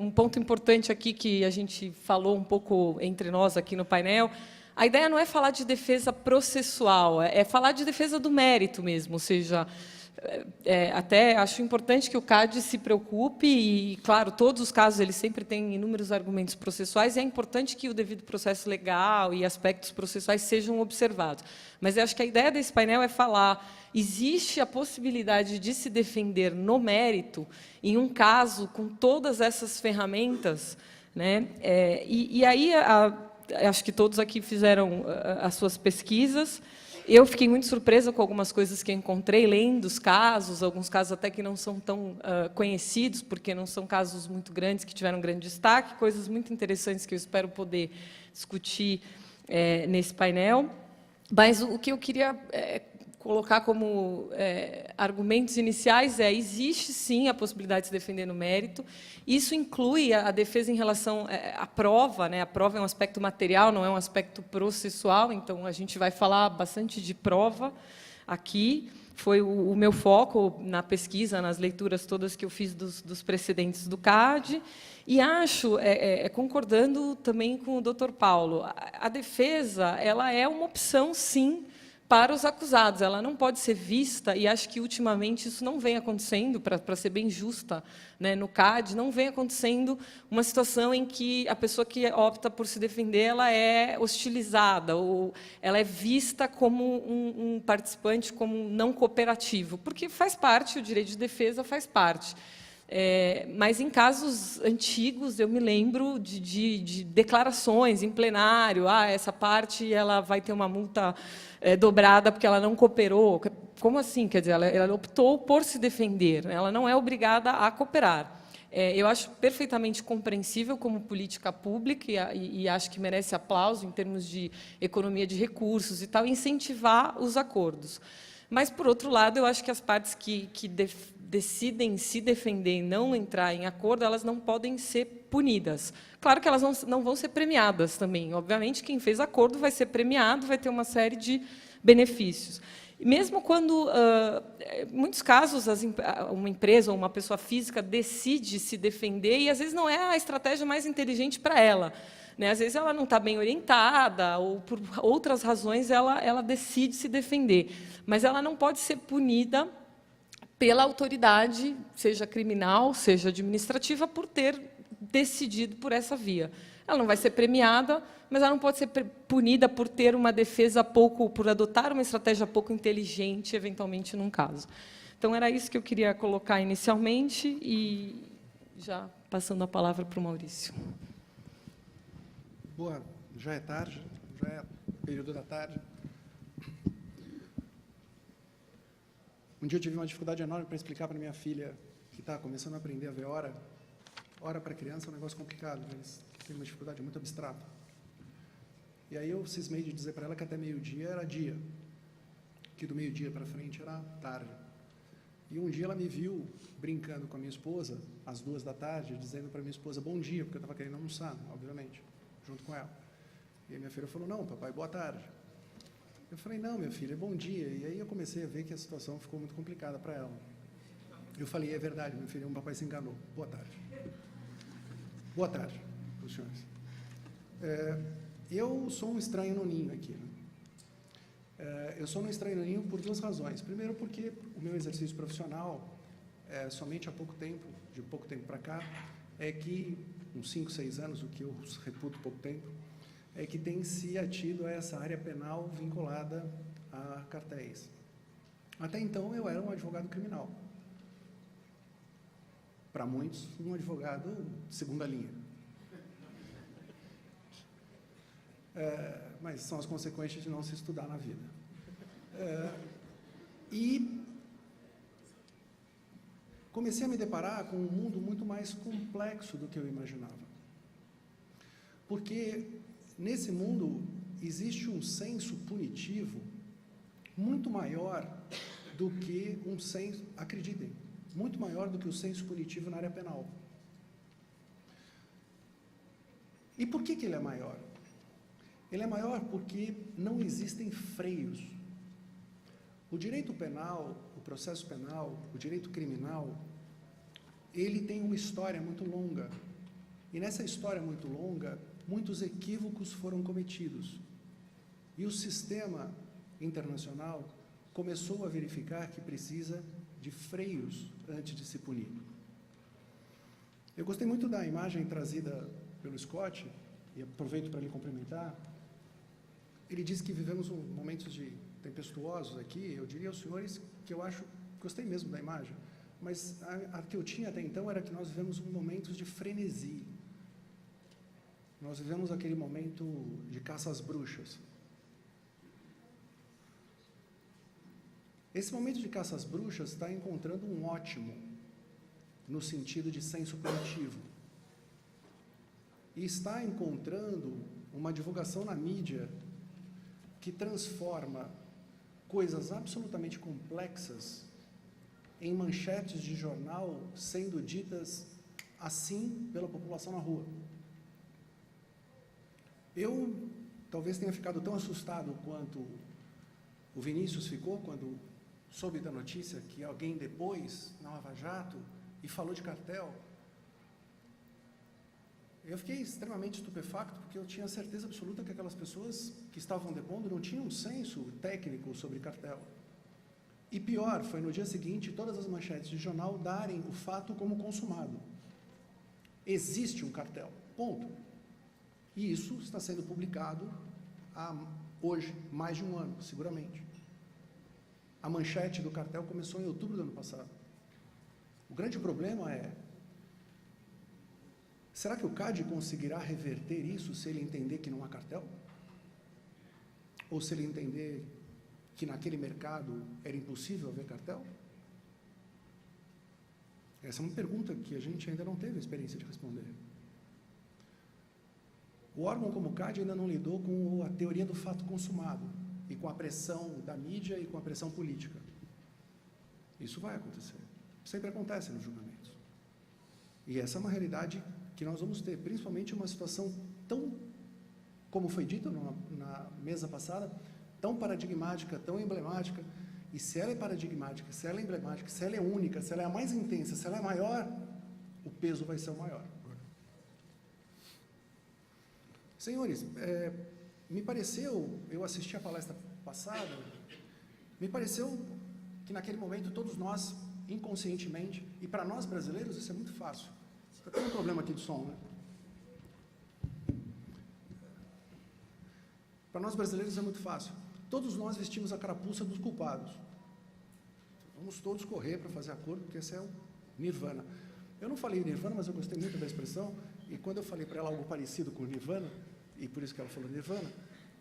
um ponto importante aqui que a gente falou um pouco entre nós aqui no painel, a ideia não é falar de defesa processual, é falar de defesa do mérito mesmo, ou seja, até acho importante que o CAD se preocupe e, claro, todos os casos eles sempre têm inúmeros argumentos processuais e é importante que o devido processo legal e aspectos processuais sejam observados. Mas eu acho que a ideia desse painel é falar, existe a possibilidade de se defender no mérito em um caso com todas essas ferramentas, né? E aí, acho que todos aqui fizeram as suas pesquisas. Eu fiquei muito surpresa com algumas coisas que encontrei, lendo os casos, alguns casos até que não são tão conhecidos, porque não são casos muito grandes, que tiveram grande destaque, coisas muito interessantes que eu espero poder discutir nesse painel. Mas o que eu queria colocar como argumentos iniciais existe, sim, a possibilidade de se defender no mérito. Isso inclui a defesa em relação à prova, né? A prova é um aspecto material, não é um aspecto processual, então a gente vai falar bastante de prova aqui. Foi o meu foco na pesquisa, nas leituras todas que eu fiz dos precedentes do CAD. E acho, concordando também com o Dr. Paulo, a defesa ela é uma opção, sim, para os acusados. Ela não pode ser vista, e acho que, ultimamente, isso não vem acontecendo, para ser bem justa, né, no CAD, não vem acontecendo uma situação em que a pessoa que opta por se defender ela é hostilizada, ou ela é vista como um participante, como não cooperativo, porque faz parte, o direito de defesa faz parte. Mas, em casos antigos, eu me lembro de declarações em plenário, essa parte ela vai ter uma multa dobrada porque ela não cooperou. Como assim? Quer dizer, ela optou por se defender, ela não é obrigada a cooperar. Eu acho perfeitamente compreensível como política pública e acho que merece aplauso em termos de economia de recursos e tal, incentivar os acordos. Mas, por outro lado, eu acho que as partes que decidem se defender e não entrar em acordo, elas não podem ser punidas. Claro que elas não vão ser premiadas também. Obviamente, quem fez acordo vai ser premiado, vai ter uma série de benefícios. Mesmo quando, em muitos casos, uma empresa ou uma pessoa física decide se defender, e às vezes não é a estratégia mais inteligente para ela, né? Às vezes ela não está bem orientada, ou por outras razões ela decide se defender. Mas ela não pode ser punida pela autoridade, seja criminal, seja administrativa, por ter decidido por essa via. Ela não vai ser premiada, mas ela não pode ser punida por ter uma defesa por adotar uma estratégia pouco inteligente, eventualmente, num caso. Então, era isso que eu queria colocar inicialmente, e já passando a palavra para o Maurício. Boa, já é tarde, já é período da tarde. Um dia eu tive uma dificuldade enorme para explicar para minha filha, que está começando a aprender a ver hora. Hora para criança é um negócio complicado, eles têm uma dificuldade muito abstrata. E aí eu cismei de dizer para ela que até meio-dia era dia, que do meio-dia para frente era tarde. E um dia ela me viu brincando com a minha esposa, às 14h, dizendo para minha esposa bom dia, porque eu estava querendo almoçar, obviamente, junto com ela. E a minha filha falou, não, papai, boa tarde. Eu falei, não, minha filha, bom dia. E aí eu comecei a ver que a situação ficou muito complicada para ela. Eu falei, é verdade, meu filho, o papai se enganou. Boa tarde. Boa tarde, para os senhores. Eu sou um estranho no ninho aqui. Né? Eu sou um estranho no ninho por duas razões. Primeiro, porque o meu exercício profissional, somente há pouco tempo, de pouco tempo para cá, é que, uns 5, 6 anos, o que eu reputo pouco tempo, é que tem se atido a essa área penal vinculada a cartéis. Até então, eu era um advogado criminal. Para muitos, um advogado de segunda linha. Mas são as consequências de não se estudar na vida. E comecei a me deparar com um mundo muito mais complexo do que eu imaginava. Porque nesse mundo existe um senso punitivo muito maior do que um senso, acreditem, muito maior do que o senso punitivo na área penal. E por que ele é maior? Ele é maior porque não existem freios. O direito penal, o processo penal, o direito criminal, ele tem uma história muito longa. E nessa história muito longa, muitos equívocos foram cometidos. E o sistema internacional começou a verificar que precisa de freios antes de se punir. Eu gostei muito da imagem trazida pelo Scott, e aproveito para lhe cumprimentar. Ele disse que vivemos momentos tempestuosos aqui. Eu diria aos senhores que eu gostei mesmo da imagem, mas a que eu tinha até então era que nós vivemos momentos de frenesi. Nós vivemos aquele momento de caça às bruxas. Esse momento de caça às bruxas está encontrando um ótimo no sentido de senso coletivo. E está encontrando uma divulgação na mídia que transforma coisas absolutamente complexas em manchetes de jornal sendo ditas assim pela população na rua. Eu talvez tenha ficado tão assustado quanto o Vinícius ficou quando soube da notícia que alguém depois, na Lava Jato, e falou de cartel. Eu fiquei extremamente estupefacto, porque eu tinha certeza absoluta que aquelas pessoas que estavam depondo não tinham um senso técnico sobre cartel. E pior, foi no dia seguinte, todas as manchetes de jornal darem o fato como consumado. Existe um cartel, ponto. E isso está sendo publicado há, hoje, mais de um ano, seguramente. A manchete do cartel começou em outubro do ano passado. O grande problema é, será que o CAD conseguirá reverter isso se ele entender que não há cartel? Ou se ele entender que naquele mercado era impossível haver cartel? Essa é uma pergunta que a gente ainda não teve a experiência de responder. O órgão como o CAD ainda não lidou com a teoria do fato consumado e com a pressão da mídia e com a pressão política. Isso vai acontecer. Sempre acontece nos julgamentos. E essa é uma realidade que nós vamos ter, principalmente uma situação tão, como foi dito na mesa passada, tão paradigmática, tão emblemática. E se ela é paradigmática, se ela é emblemática, se ela é única, se ela é a mais intensa, se ela é maior, o peso vai ser o maior. Senhores, me pareceu, eu assisti a palestra passada, me pareceu que naquele momento todos nós, inconscientemente, e para nós brasileiros isso é muito fácil. Tem um problema aqui de som, né? Para nós brasileiros é muito fácil. Todos nós vestimos a carapuça dos culpados. Vamos todos correr para fazer acordo, porque esse é o nirvana. Eu não falei nirvana, mas eu gostei muito da expressão, e quando eu falei para ela algo parecido com nirvana, e por isso que ela falou nirvana,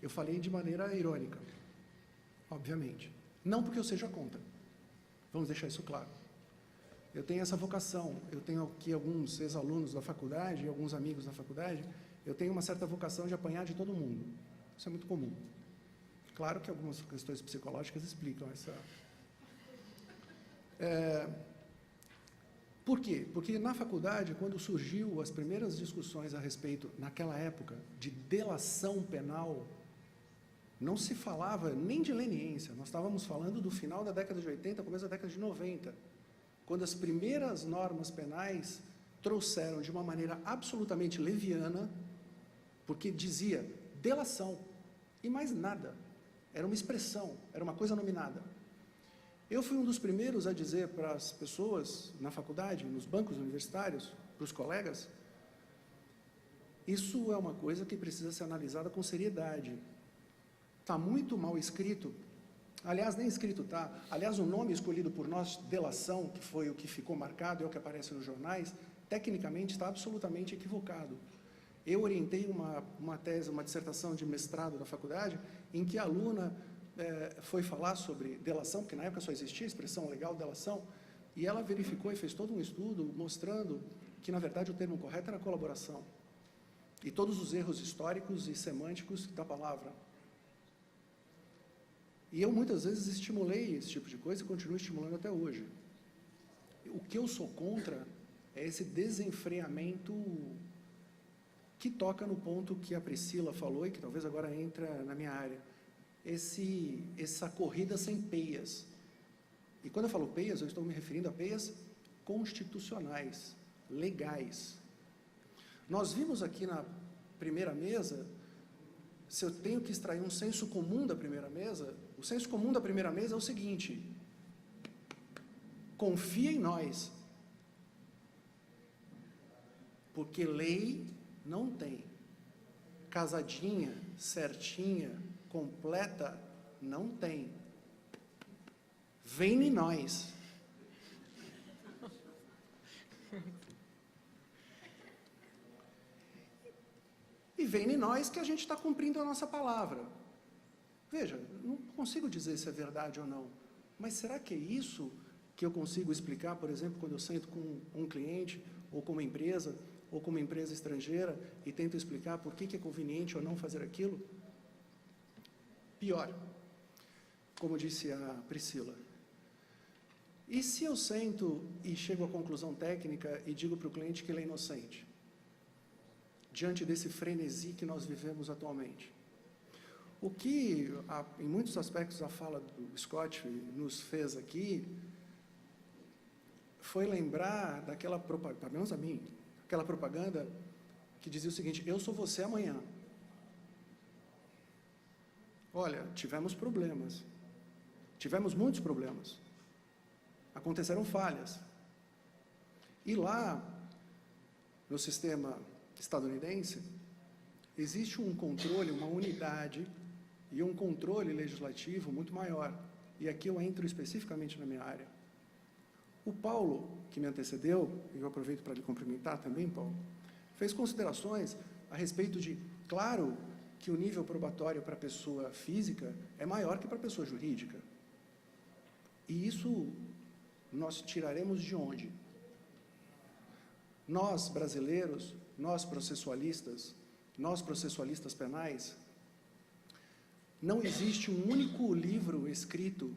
eu falei de maneira irônica, obviamente. Não porque eu seja contra. Vamos deixar isso claro. Eu tenho essa vocação, eu tenho aqui alguns ex-alunos da faculdade, alguns amigos da faculdade, eu tenho uma certa vocação de apanhar de todo mundo. Isso é muito comum. Claro que algumas questões psicológicas explicam essa... Por quê? Porque na faculdade, quando surgiu as primeiras discussões a respeito, naquela época, de delação penal, não se falava nem de leniência, nós estávamos falando do final da década de 80, começo da década de 90, quando as primeiras normas penais trouxeram de uma maneira absolutamente leviana, porque dizia delação, e mais nada, era uma expressão, era uma coisa nominada. Eu fui um dos primeiros a dizer para as pessoas na faculdade, nos bancos universitários, para os colegas, isso é uma coisa que precisa ser analisada com seriedade. Está muito mal escrito, aliás, nem escrito está, aliás, o nome escolhido por nós, delação, que foi o que ficou marcado, é o que aparece nos jornais, tecnicamente está absolutamente equivocado. Eu orientei uma tese, uma dissertação de mestrado da faculdade, em que a aluna foi falar sobre delação, porque na época só existia a expressão legal delação, e ela verificou e fez todo um estudo mostrando que, na verdade, o termo correto era colaboração. E todos os erros históricos e semânticos da palavra. E eu, muitas vezes, estimulei esse tipo de coisa e continuo estimulando até hoje. O que eu sou contra é esse desenfreamento que toca no ponto que a Priscila falou e que talvez agora entra na minha área. Essa corrida sem peias. E quando eu falo peias, eu estou me referindo a peias constitucionais, legais. Nós vimos aqui na primeira mesa, se eu tenho que extrair um senso comum da primeira mesa, o senso comum da primeira mesa é o seguinte: confia em nós. Porque lei não tem. Casadinha, certinha, completa, não tem. Vem em nós. E vem em nós que a gente está cumprindo a nossa palavra. Veja, não consigo dizer se é verdade ou não, mas será que é isso que eu consigo explicar, por exemplo, quando eu sento com um cliente, ou com uma empresa estrangeira, e tento explicar por que é conveniente ou não fazer aquilo? Pior, como disse a Priscila, e se eu sento e chego à conclusão técnica e digo para o cliente que ele é inocente, diante desse frenesi que nós vivemos atualmente? O que, em muitos aspectos, a fala do Scott nos fez aqui, foi lembrar daquela propaganda, pelo menos a mim, aquela propaganda que dizia o seguinte: eu sou você amanhã. Olha, tivemos problemas, tivemos muitos problemas, aconteceram falhas, e lá, no sistema estadunidense, existe um controle, uma unidade e um controle legislativo muito maior, e aqui eu entro especificamente na minha área. O Paulo, que me antecedeu, e eu aproveito para lhe cumprimentar também, Paulo, fez considerações a respeito de, claro, que o nível probatório para a pessoa física é maior que para a pessoa jurídica. E isso nós tiraremos de onde? Nós, brasileiros, nós processualistas penais, não existe um único livro escrito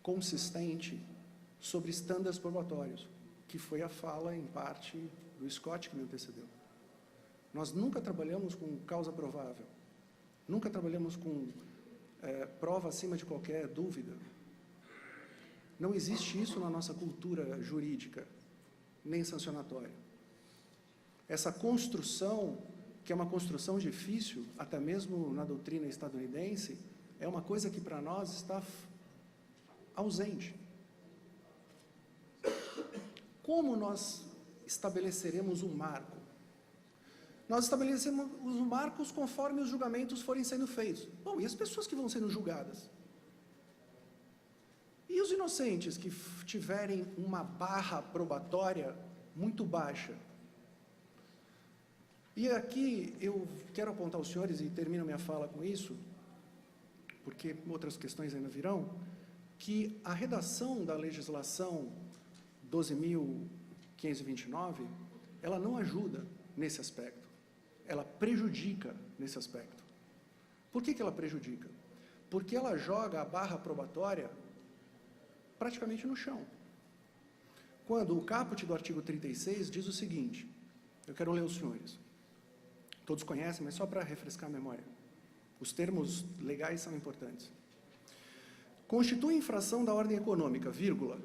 consistente sobre estándares probatórios, que foi a fala, em parte, do Scott que me antecedeu. Nós nunca trabalhamos com causa provável, nunca trabalhamos com prova acima de qualquer dúvida. Não existe isso na nossa cultura jurídica, nem sancionatória. Essa construção, que é uma construção difícil, até mesmo na doutrina estadunidense, é uma coisa que para nós está ausente. Como nós estabeleceremos um marco? Nós estabelecemos os marcos conforme os julgamentos forem sendo feitos. Bom, e as pessoas que vão sendo julgadas? E os inocentes que tiverem uma barra probatória muito baixa? E aqui eu quero apontar aos senhores, e termino minha fala com isso, porque outras questões ainda virão, que a redação da legislação 12.529, ela não ajuda nesse aspecto, ela prejudica nesse aspecto. Por que ela prejudica? Porque ela joga a barra probatória praticamente no chão. Quando o caput do artigo 36 diz o seguinte, eu quero ler aos senhores, todos conhecem, mas só para refrescar a memória, os termos legais são importantes. Constitui infração da ordem econômica, vírgula,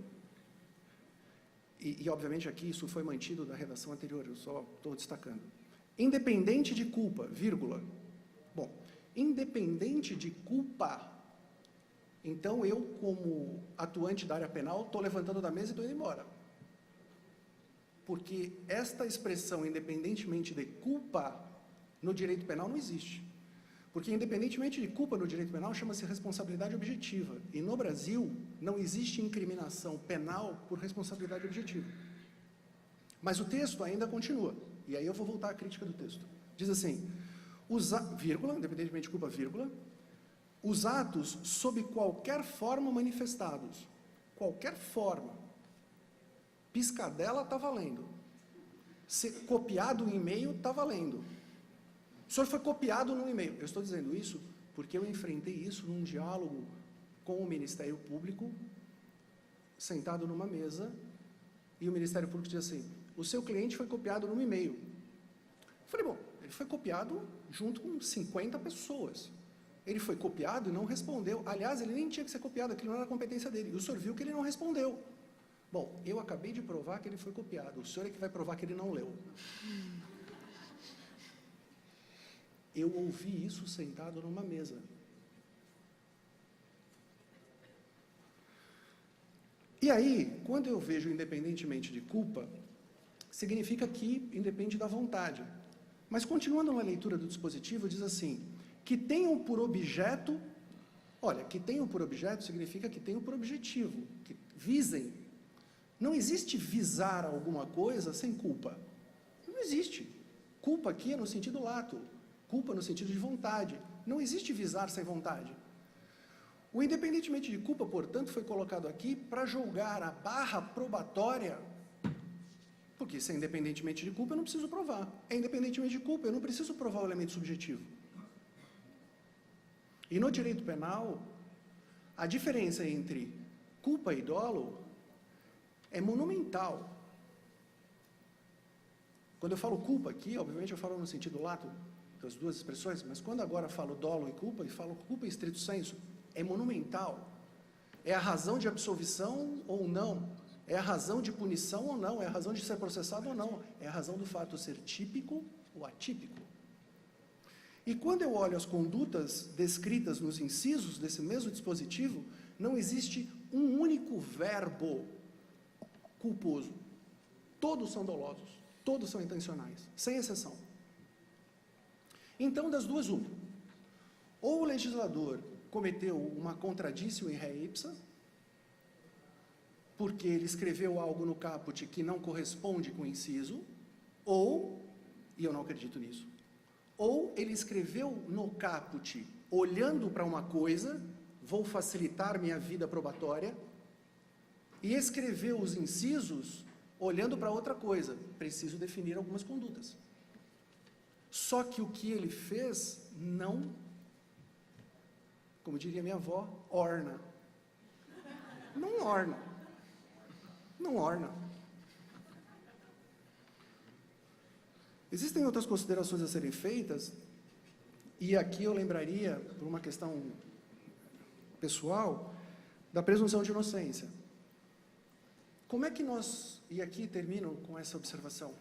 e obviamente aqui isso foi mantido da redação anterior, eu só estou destacando. Independente de culpa, vírgula. Bom, independente de culpa, então eu, como atuante da área penal, estou levantando da mesa e estou indo embora. Porque esta expressão, independentemente de culpa, no direito penal não existe. Porque, independentemente de culpa no direito penal, chama-se responsabilidade objetiva. E, no Brasil, não existe incriminação penal por responsabilidade objetiva. Mas o texto ainda continua. E aí eu vou voltar à crítica do texto. Diz assim, vírgula, independentemente de culpa, vírgula, os atos sob qualquer forma manifestados, qualquer forma, piscadela está valendo, ser copiado em e-mail está valendo. O senhor foi copiado num e-mail. Eu estou dizendo isso porque eu enfrentei isso num diálogo com o Ministério Público, sentado numa mesa, e o Ministério Público diz assim, o seu cliente foi copiado num e-mail. Eu falei, bom, ele foi copiado junto com 50 pessoas. Ele foi copiado e não respondeu. Aliás, ele nem tinha que ser copiado, aquilo não era a competência dele. E o senhor viu que ele não respondeu. Bom, eu acabei de provar que ele foi copiado. O senhor é que vai provar que ele não leu. Eu ouvi isso sentado numa mesa. E aí, quando eu vejo independentemente de culpa, significa que independe da vontade. Mas, continuando na leitura do dispositivo, diz assim, que tenham por objeto, olha, que tenham por objeto significa que tenham por objetivo, que visem. Não existe visar alguma coisa sem culpa. Não existe. Culpa aqui é no sentido lato, culpa no sentido de vontade. Não existe visar sem vontade. O independentemente de culpa, portanto, foi colocado aqui para julgar a barra probatória, porque se é independentemente de culpa, eu não preciso provar. É independentemente de culpa, eu não preciso provar o elemento subjetivo. E no direito penal, a diferença entre culpa e dolo é monumental. Quando eu falo culpa aqui, obviamente eu falo no sentido lato das duas expressões, mas quando agora falo dolo e falo culpa em estrito senso, é monumental. É a razão de absolvição ou não, é a razão de punição ou não, é a razão de ser processado ou não, é a razão do fato ser típico ou atípico. E quando eu olho as condutas descritas nos incisos desse mesmo dispositivo, não existe um único verbo culposo. Todos são dolosos, todos são intencionais, sem exceção. Então, das duas, uma. Ou o legislador cometeu uma contradício in re ipsa, porque ele escreveu algo no caput que não corresponde com o inciso, ou, e eu não acredito nisso, ou ele escreveu no caput, olhando para uma coisa, vou facilitar minha vida probatória, e escreveu os incisos olhando para outra coisa, preciso definir algumas condutas. Só que o que ele fez não, como diria minha avó, orna. Não orna. Não orna. Existem outras considerações a serem feitas, e aqui eu lembraria, por uma questão pessoal, da presunção de inocência. Como é que nós, e aqui termino com essa observação,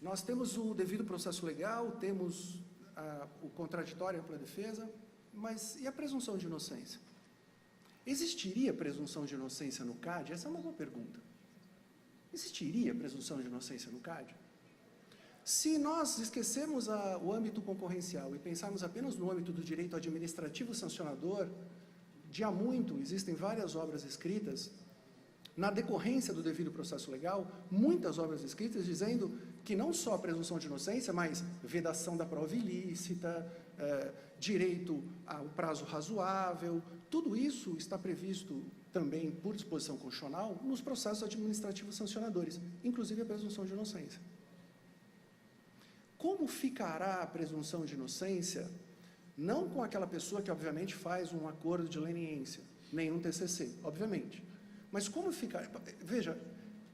nós temos o devido processo legal, temos o contraditório para a defesa, mas e a presunção de inocência? Existiria presunção de inocência no CAD? Essa é uma boa pergunta. Existiria presunção de inocência no CAD? Se nós esquecermos o âmbito concorrencial e pensarmos apenas no âmbito do direito administrativo sancionador, de há muito existem várias obras escritas, na decorrência do devido processo legal, muitas obras escritas dizendo que não só a presunção de inocência, mas vedação da prova ilícita, direito ao prazo razoável, tudo isso está previsto também por disposição constitucional nos processos administrativos sancionadores, inclusive a presunção de inocência. Como ficará a presunção de inocência, não com aquela pessoa que obviamente faz um acordo de leniência, nem um TCC, obviamente, mas como ficar? Veja,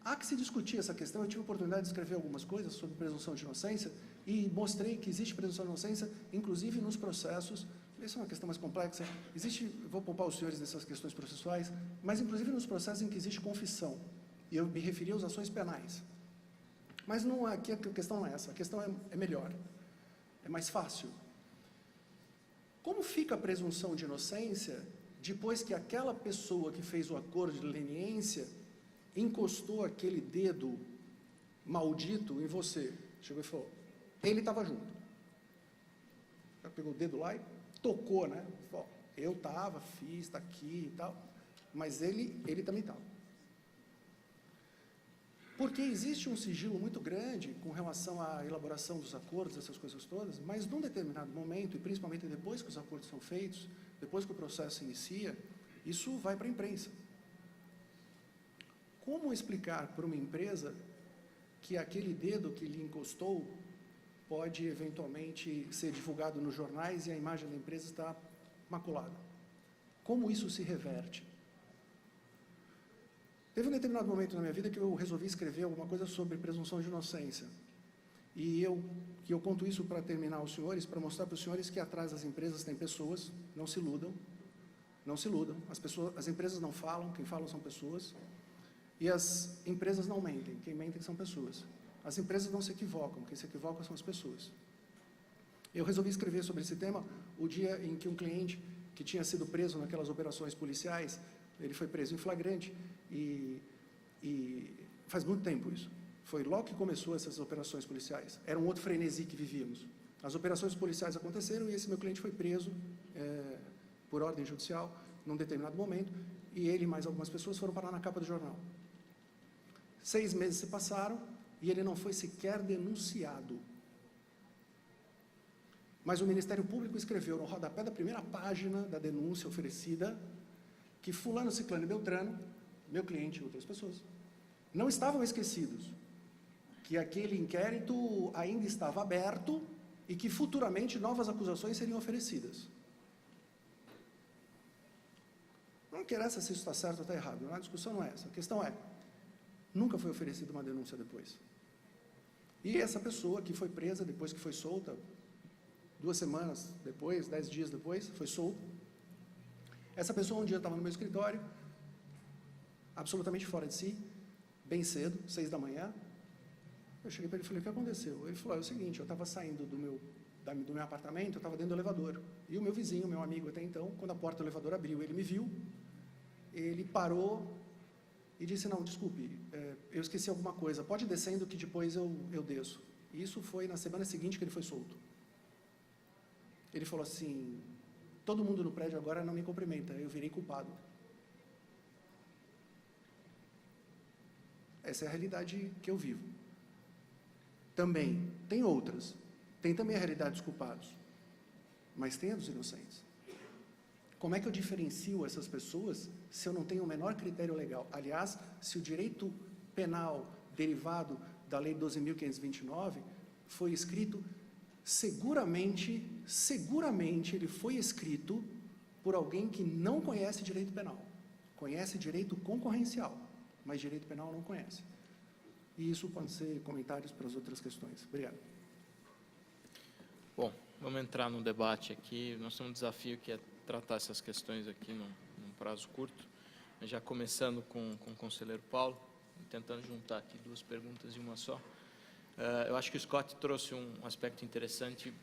há que se discutir essa questão. Eu tive a oportunidade de escrever algumas coisas sobre presunção de inocência e mostrei que existe presunção de inocência, inclusive nos processos. Essa é uma questão mais complexa. Vou poupar os senhores nessas questões processuais, mas inclusive nos processos em que existe confissão. E eu me referi às ações penais. Mas não, aqui a questão não é essa. A questão é melhor. É mais fácil. Como fica a presunção de inocência depois que aquela pessoa que fez o acordo de leniência encostou aquele dedo maldito em você? Chegou e falou, ele estava junto. Ela pegou o dedo lá e tocou, né? Falou, eu estava, fiz, está aqui e tal, mas ele também estava. Porque existe um sigilo muito grande com relação à elaboração dos acordos, essas coisas todas, mas num determinado momento, e principalmente depois que os acordos são feitos, depois que o processo se inicia, isso vai para a imprensa. Como explicar para uma empresa que aquele dedo que lhe encostou pode eventualmente ser divulgado nos jornais e a imagem da empresa está maculada? Como isso se reverte? Teve um determinado momento na minha vida que eu resolvi escrever alguma coisa sobre presunção de inocência. E eu conto isso para terminar aos senhores, para mostrar para os senhores que atrás das empresas tem pessoas, não se iludam, não se iludam. As empresas não falam, quem fala são pessoas. E as empresas não mentem, quem mentem são pessoas. As empresas não se equivocam, quem se equivoca são as pessoas. Eu resolvi escrever sobre esse tema o dia em que um cliente que tinha sido preso naquelas operações policiais Ele foi preso em flagrante e faz muito tempo isso. Foi logo que começou essas operações policiais. Era um outro frenesi que vivíamos. As operações policiais aconteceram e esse meu cliente foi preso por ordem judicial num determinado momento e ele e mais algumas pessoas foram parar na capa do jornal. 6 meses se passaram e ele não foi sequer denunciado. Mas o Ministério Público escreveu no rodapé da primeira página da denúncia oferecida que fulano, ciclano e beltrano, meu cliente e outras pessoas, não estavam esquecidos, que aquele inquérito ainda estava aberto e que futuramente novas acusações seriam oferecidas. Não interessa se isso está certo ou está errado, a discussão não é essa. A questão é, nunca foi oferecida uma denúncia depois. E essa pessoa que foi presa, depois que foi solta, 2 semanas depois, 10 dias depois, foi solta. Essa pessoa um dia estava no meu escritório, absolutamente fora de si, bem cedo, 6 da manhã. Eu cheguei para ele e falei, o que aconteceu? Ele falou, é o seguinte, eu estava saindo do meu apartamento, eu estava dentro do elevador. E o meu vizinho, meu amigo até então, quando a porta do elevador abriu, ele me viu, ele parou e disse, não, desculpe, eu esqueci alguma coisa, pode ir descendo que depois eu desço. E isso foi na semana seguinte que ele foi solto. Ele falou assim, todo mundo no prédio agora não me cumprimenta, eu virei culpado. Essa é a realidade que eu vivo. Também, tem outras. Tem também a realidade dos culpados. Mas tem a dos inocentes. Como é que eu diferencio essas pessoas se eu não tenho o menor critério legal? Aliás, se o direito penal derivado da Lei 12.529 foi escrito, seguramente ele foi escrito por alguém que não conhece direito penal. Conhece direito concorrencial, mas direito penal não conhece. E isso pode ser comentários para as outras questões. Obrigado. Bom, vamos entrar no debate aqui. Nós temos um desafio que é tratar essas questões aqui num prazo curto. Já começando com o conselheiro Paulo, tentando juntar aqui 2 perguntas em uma só. Eu acho que o Scott trouxe um aspecto interessante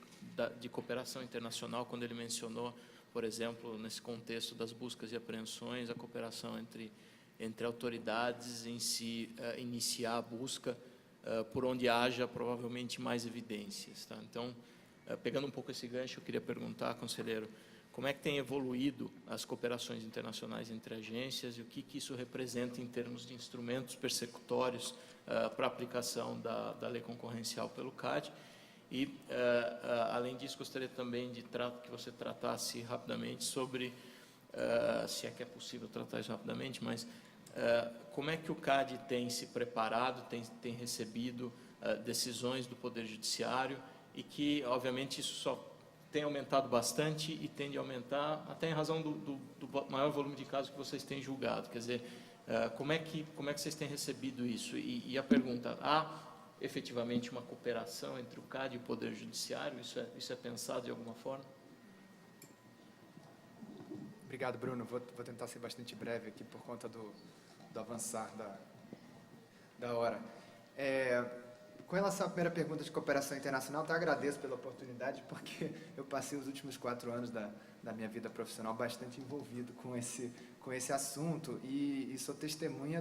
de cooperação internacional, quando ele mencionou, por exemplo, nesse contexto das buscas e apreensões, a cooperação entre autoridades em si, iniciar a busca por onde haja provavelmente mais evidências. Tá? Então, pegando um pouco esse gancho, eu queria perguntar, conselheiro, como é que tem evoluído as cooperações internacionais entre agências e o que isso representa em termos de instrumentos persecutórios para a aplicação da lei concorrencial pelo CAD? E, além disso, gostaria também que você tratasse rapidamente sobre, se é que é possível tratar isso rapidamente, mas como é que o CAD tem se preparado, tem recebido decisões do Poder Judiciário e que, obviamente, isso só tem aumentado bastante e tende a aumentar até em razão do maior volume de casos que vocês têm julgado. Quer dizer, como é que vocês têm recebido isso? E a pergunta, há efetivamente uma cooperação entre o CAD e o Poder Judiciário? Isso é pensado de alguma forma? Obrigado, Bruno. Vou tentar ser bastante breve aqui por conta do avançar da hora. Com relação à primeira pergunta de cooperação internacional, eu agradeço pela oportunidade, porque eu passei os últimos 4 anos da minha vida profissional bastante envolvido com esse assunto e sou testemunha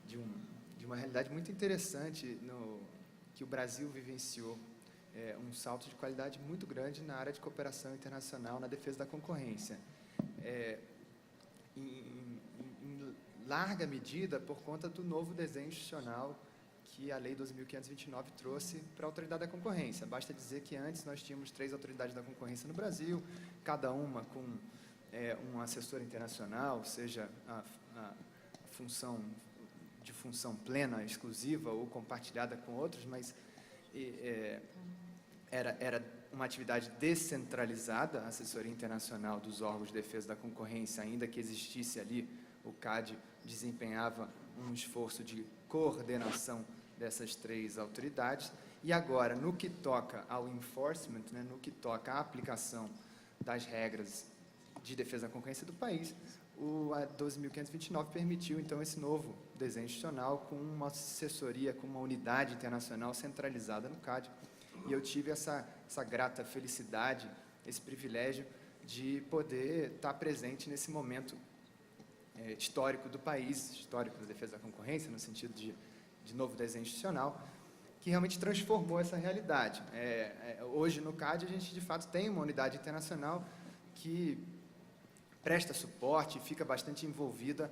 de uma realidade muito interessante que o Brasil vivenciou. Um salto de qualidade muito grande na área de cooperação internacional na defesa da concorrência. Em larga medida, por conta do novo desenho institucional que a Lei 12.529 trouxe para a Autoridade da Concorrência. Basta dizer que antes nós tínhamos 3 autoridades da concorrência no Brasil, cada uma com um assessor internacional, seja a função plena, exclusiva ou compartilhada com outros, mas era uma atividade descentralizada, a assessoria internacional dos órgãos de defesa da concorrência, ainda que existisse ali, o CAD desempenhava um esforço de coordenação dessas 3 autoridades, e agora, no que toca ao enforcement, no que toca à aplicação das regras de defesa da concorrência do país, a 12.529 permitiu, então, esse novo desenho institucional com uma assessoria, com uma unidade internacional centralizada no CAD, e eu tive essa grata felicidade, esse privilégio de poder estar presente nesse momento histórico do país, histórico da defesa da concorrência, no sentido de novo desenho institucional, que realmente transformou essa realidade. Hoje, no CAD, a gente, de fato, tem uma unidade internacional que presta suporte e fica bastante envolvida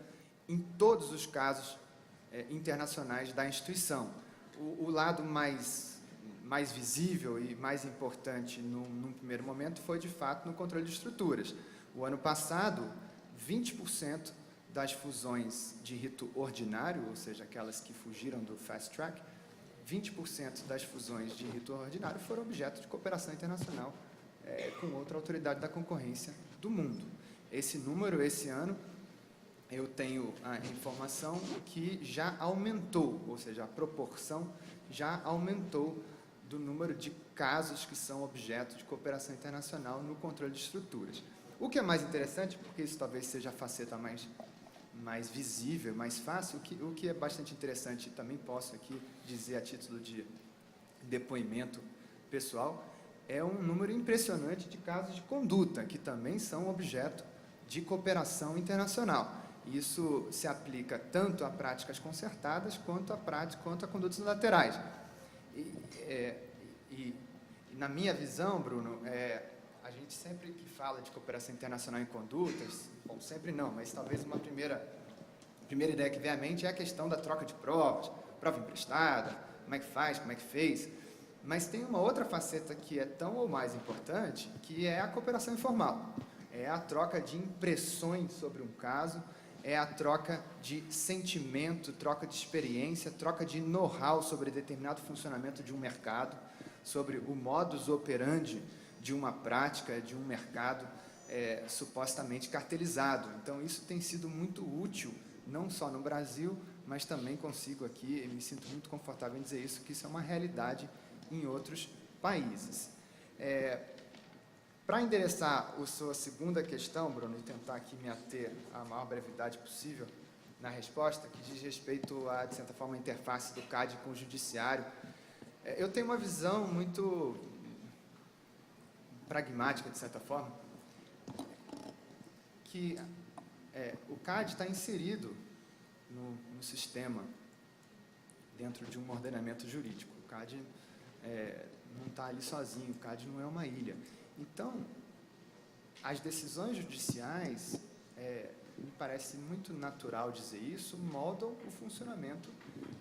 em todos os casos internacionais da instituição. O lado mais visível e mais importante num primeiro momento foi, de fato, no controle de estruturas. O ano passado, 20% das fusões de rito ordinário, ou seja, aquelas que fugiram do fast track, 20% das fusões de rito ordinário foram objeto de cooperação internacional com outra autoridade da concorrência do mundo. Esse número, esse ano, eu tenho a informação que já aumentou, ou seja, a proporção já aumentou do número de casos que são objeto de cooperação internacional no controle de estruturas. O que é mais interessante, porque isso talvez seja a faceta mais visível, mais fácil, o que é bastante interessante, também posso aqui dizer a título de depoimento pessoal, é um número impressionante de casos de conduta, que também são objeto de cooperação internacional. Isso se aplica tanto a práticas concertadas quanto a condutas laterais. E na minha visão, Bruno, a gente sempre que fala de cooperação internacional em condutas, bom, sempre não, mas talvez uma primeira ideia que vem à mente é a questão da troca de provas, prova emprestada, como é que faz, como é que fez. Mas tem uma outra faceta que é tão ou mais importante, que é a cooperação informal. É a troca de impressões sobre um caso, é a troca de sentimento, troca de experiência, troca de know-how sobre determinado funcionamento de um mercado, sobre o modus operandi de uma prática, de um mercado supostamente cartelizado. Então, isso tem sido muito útil, não só no Brasil, mas também consigo aqui, e me sinto muito confortável em dizer isso, que isso é uma realidade em outros países. Para endereçar a sua segunda questão, Bruno, e tentar aqui me ater à maior brevidade possível na resposta, que diz respeito a, de certa forma, a interface do CAD com o judiciário, eu tenho uma visão muito pragmática, de certa forma, que o CAD está inserido no sistema, dentro de um ordenamento jurídico. O CAD não está ali sozinho, o CAD não é uma ilha. Então, as decisões judiciais, me parece muito natural dizer isso, moldam o funcionamento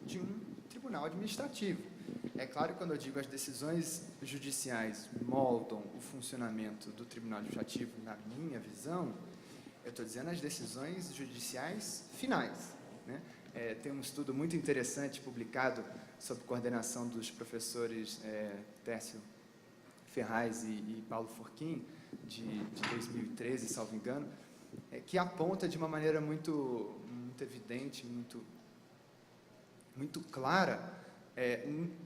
de um tribunal administrativo. É claro que quando eu digo as decisões judiciais moldam o funcionamento do tribunal administrativo, na minha visão, eu estou dizendo as decisões judiciais finais, né? Tem um estudo muito interessante publicado sob coordenação dos professores Tércio Ferraz e Paulo Forquim, de 2013, salvo engano, que aponta de uma maneira muito evidente, muito clara,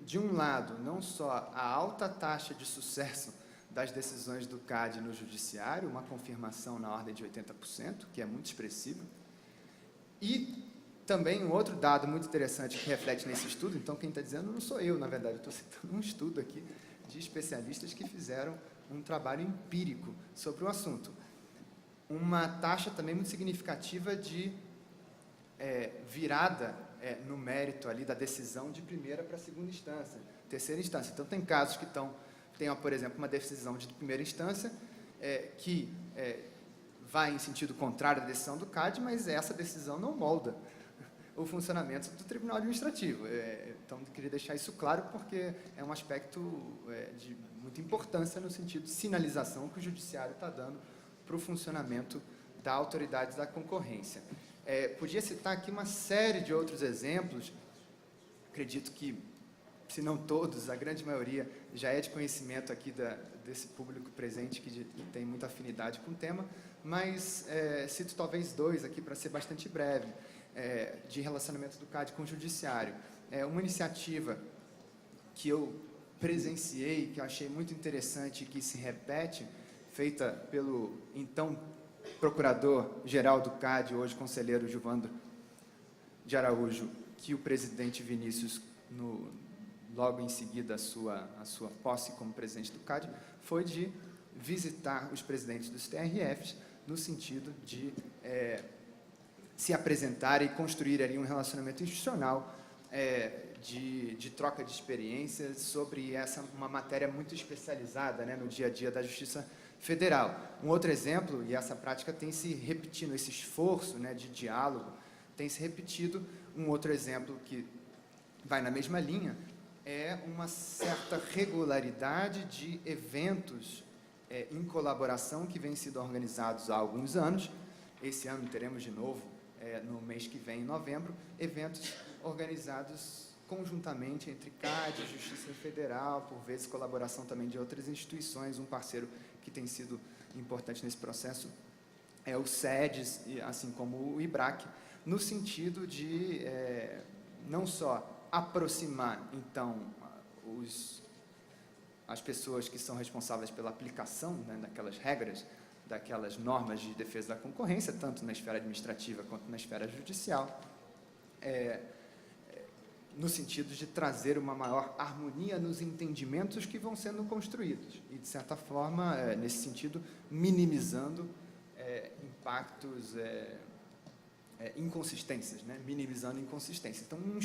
de um lado, não só a alta taxa de sucesso das decisões do CAD no judiciário, uma confirmação na ordem de 80%, que é muito expressivo, e também um outro dado muito interessante que reflete nesse estudo, então quem está dizendo não sou eu, na verdade, eu estou citando um estudo aqui de especialistas que fizeram um trabalho empírico sobre o assunto. Uma taxa também muito significativa de virada no mérito ali da decisão de primeira para segunda instância, terceira instância. Então, tem casos que tem, por exemplo, uma decisão de primeira instância que vai em sentido contrário à decisão do CAD, mas essa decisão não molda o funcionamento do Tribunal Administrativo. Então, eu queria deixar isso claro, porque é um aspecto de muita importância no sentido de sinalização que o Judiciário está dando para o funcionamento da autoridade da concorrência. Podia citar aqui uma série de outros exemplos, acredito que, se não todos, a grande maioria já é de conhecimento aqui desse público presente que tem muita afinidade com o tema, mas cito talvez dois aqui para ser bastante breve, de relacionamento do CAD com o Judiciário. Uma iniciativa que eu presenciei, que eu achei muito interessante e que se repete, feita pelo então Procurador-Geral do CAD, hoje Conselheiro Gilvandro de Araújo, que o presidente Vinícius, logo em seguida a sua posse como presidente do CAD, foi de visitar os presidentes dos TRFs, no sentido de se apresentar e construir ali um relacionamento institucional de troca de experiências sobre uma matéria muito especializada, né, no dia a dia da Justiça Federal. Um outro exemplo, e essa prática tem se repetido, esse esforço, né, de diálogo tem se repetido. Um outro exemplo que vai na mesma linha é uma certa regularidade de eventos em colaboração que vêm sendo organizados há alguns anos. Esse ano teremos de novo, no mês que vem, em novembro, eventos organizados conjuntamente entre CAD e Justiça Federal, por vezes colaboração também de outras instituições. Um parceiro que tem sido importante nesse processo é o SEDES, assim como o IBRAC, no sentido de não só aproximar, então, as pessoas que são responsáveis pela aplicação, né, daquelas regras, daquelas normas de defesa da concorrência, tanto na esfera administrativa quanto na esfera judicial, no sentido de trazer uma maior harmonia nos entendimentos que vão sendo construídos e, de certa forma, nesse sentido, minimizando impactos, inconsistências, né? Minimizando inconsistências. Então, um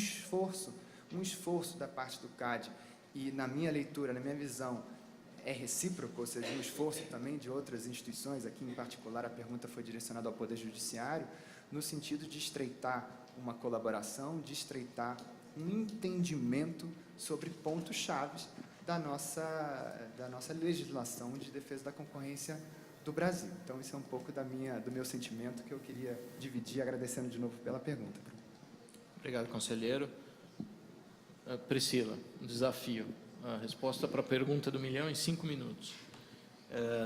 esforço da parte do CAD, e na minha leitura, na minha visão, é recíproco, ou seja, um esforço também de outras instituições, aqui em particular a pergunta foi direcionada ao Poder Judiciário, no sentido de estreitar uma colaboração, de estreitar um entendimento sobre pontos chaves da nossa legislação de defesa da concorrência do Brasil. Então, isso é um pouco do meu sentimento que eu queria dividir, agradecendo de novo pela pergunta. Obrigado, conselheiro. Priscila, um desafio. A resposta para a pergunta do milhão em 5 minutos.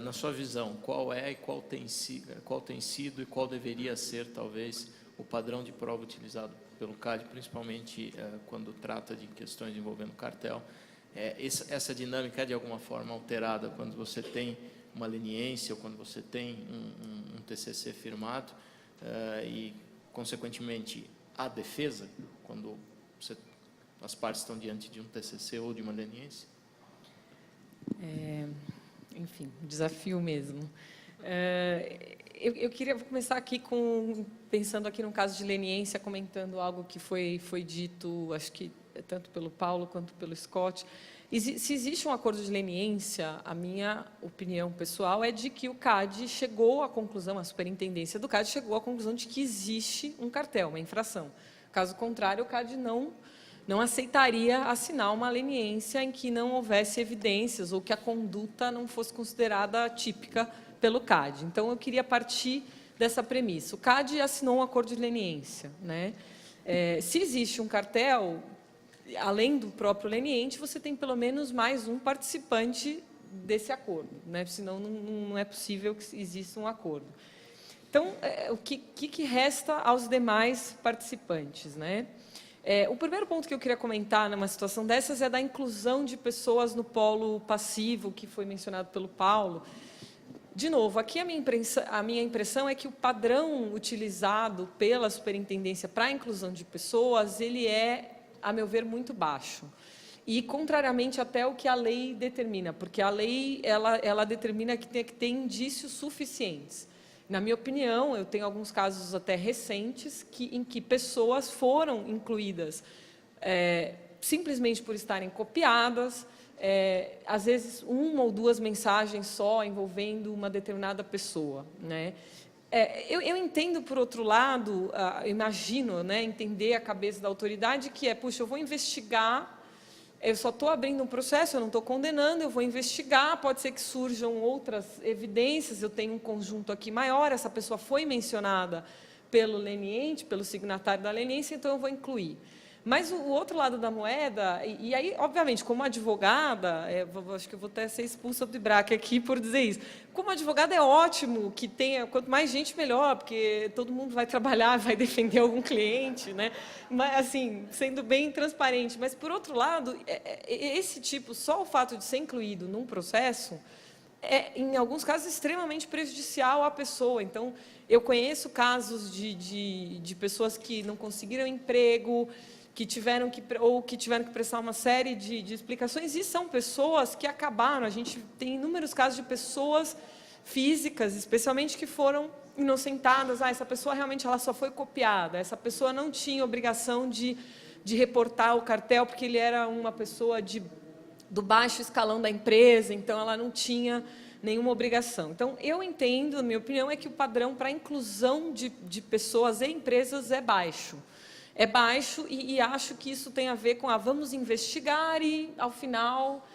Na sua visão, qual é e qual tem sido e qual deveria ser, talvez, o padrão de prova utilizado pelo CAD, principalmente quando trata de questões envolvendo cartel? Essa dinâmica é, de alguma forma, alterada quando você tem uma leniência ou quando você tem um TCC firmado e, consequentemente, a defesa, quando as partes estão diante de um TCC ou de uma leniência? Enfim, desafio mesmo. Eu queria começar aqui pensando aqui no caso de leniência, comentando algo que foi dito, acho que tanto pelo Paulo quanto pelo Scott. Se existe um acordo de leniência, a minha opinião pessoal é de que o CAD chegou à conclusão, a superintendência do CAD chegou à conclusão de que existe um cartel, uma infração. Caso contrário, o CAD não aceitaria assinar uma leniência em que não houvesse evidências ou que a conduta não fosse considerada típica pelo CAD. Então, eu queria partir dessa premissa. O CAD assinou um acordo de leniência, né? Se existe um cartel, além do próprio leniente, você tem pelo menos mais um participante desse acordo, né? Senão não é possível que exista um acordo. Então, o que resta aos demais participantes, né? O primeiro ponto que eu queria comentar numa situação dessas é da inclusão de pessoas no polo passivo, que foi mencionado pelo Paulo. De novo, aqui a minha impressão é que o padrão utilizado pela superintendência para a inclusão de pessoas, ele é, a meu ver, muito baixo. E, contrariamente até ao que a lei determina, porque a lei ela determina que tem que ter indícios suficientes. Na minha opinião, eu tenho alguns casos até recentes em que pessoas foram incluídas simplesmente por estarem copiadas, às vezes uma ou duas mensagens só envolvendo uma determinada pessoa, né? Eu entendo, por outro lado, imagino, né, entender a cabeça da autoridade que puxa, eu vou investigar, eu só estou abrindo um processo, eu não estou condenando, eu vou investigar, pode ser que surjam outras evidências, eu tenho um conjunto aqui maior, essa pessoa foi mencionada pelo leniente, pelo signatário da leniência, então eu vou incluir. Mas o outro lado da moeda, e aí, obviamente, como advogada, acho que eu vou até ser expulsa do IBRAC aqui por dizer isso, como advogada é ótimo que tenha, quanto mais gente, melhor, porque todo mundo vai trabalhar, vai defender algum cliente, né? Mas, assim, sendo bem transparente. Mas, por outro lado, esse tipo, só o fato de ser incluído num processo, em alguns casos, extremamente prejudicial à pessoa. Então, eu conheço casos de pessoas que não conseguiram emprego, que tiveram que prestar uma série de explicações, e são pessoas que acabaram, a gente tem inúmeros casos de pessoas físicas, especialmente, que foram inocentadas. Essa pessoa realmente ela só foi copiada, essa pessoa não tinha obrigação de reportar o cartel, porque ele era uma pessoa do baixo escalão da empresa, então ela não tinha nenhuma obrigação. Então, eu entendo, a minha opinião é que o padrão para a inclusão de pessoas e empresas é baixo. É baixo, e acho que isso tem a ver com vamos investigar e, ao final,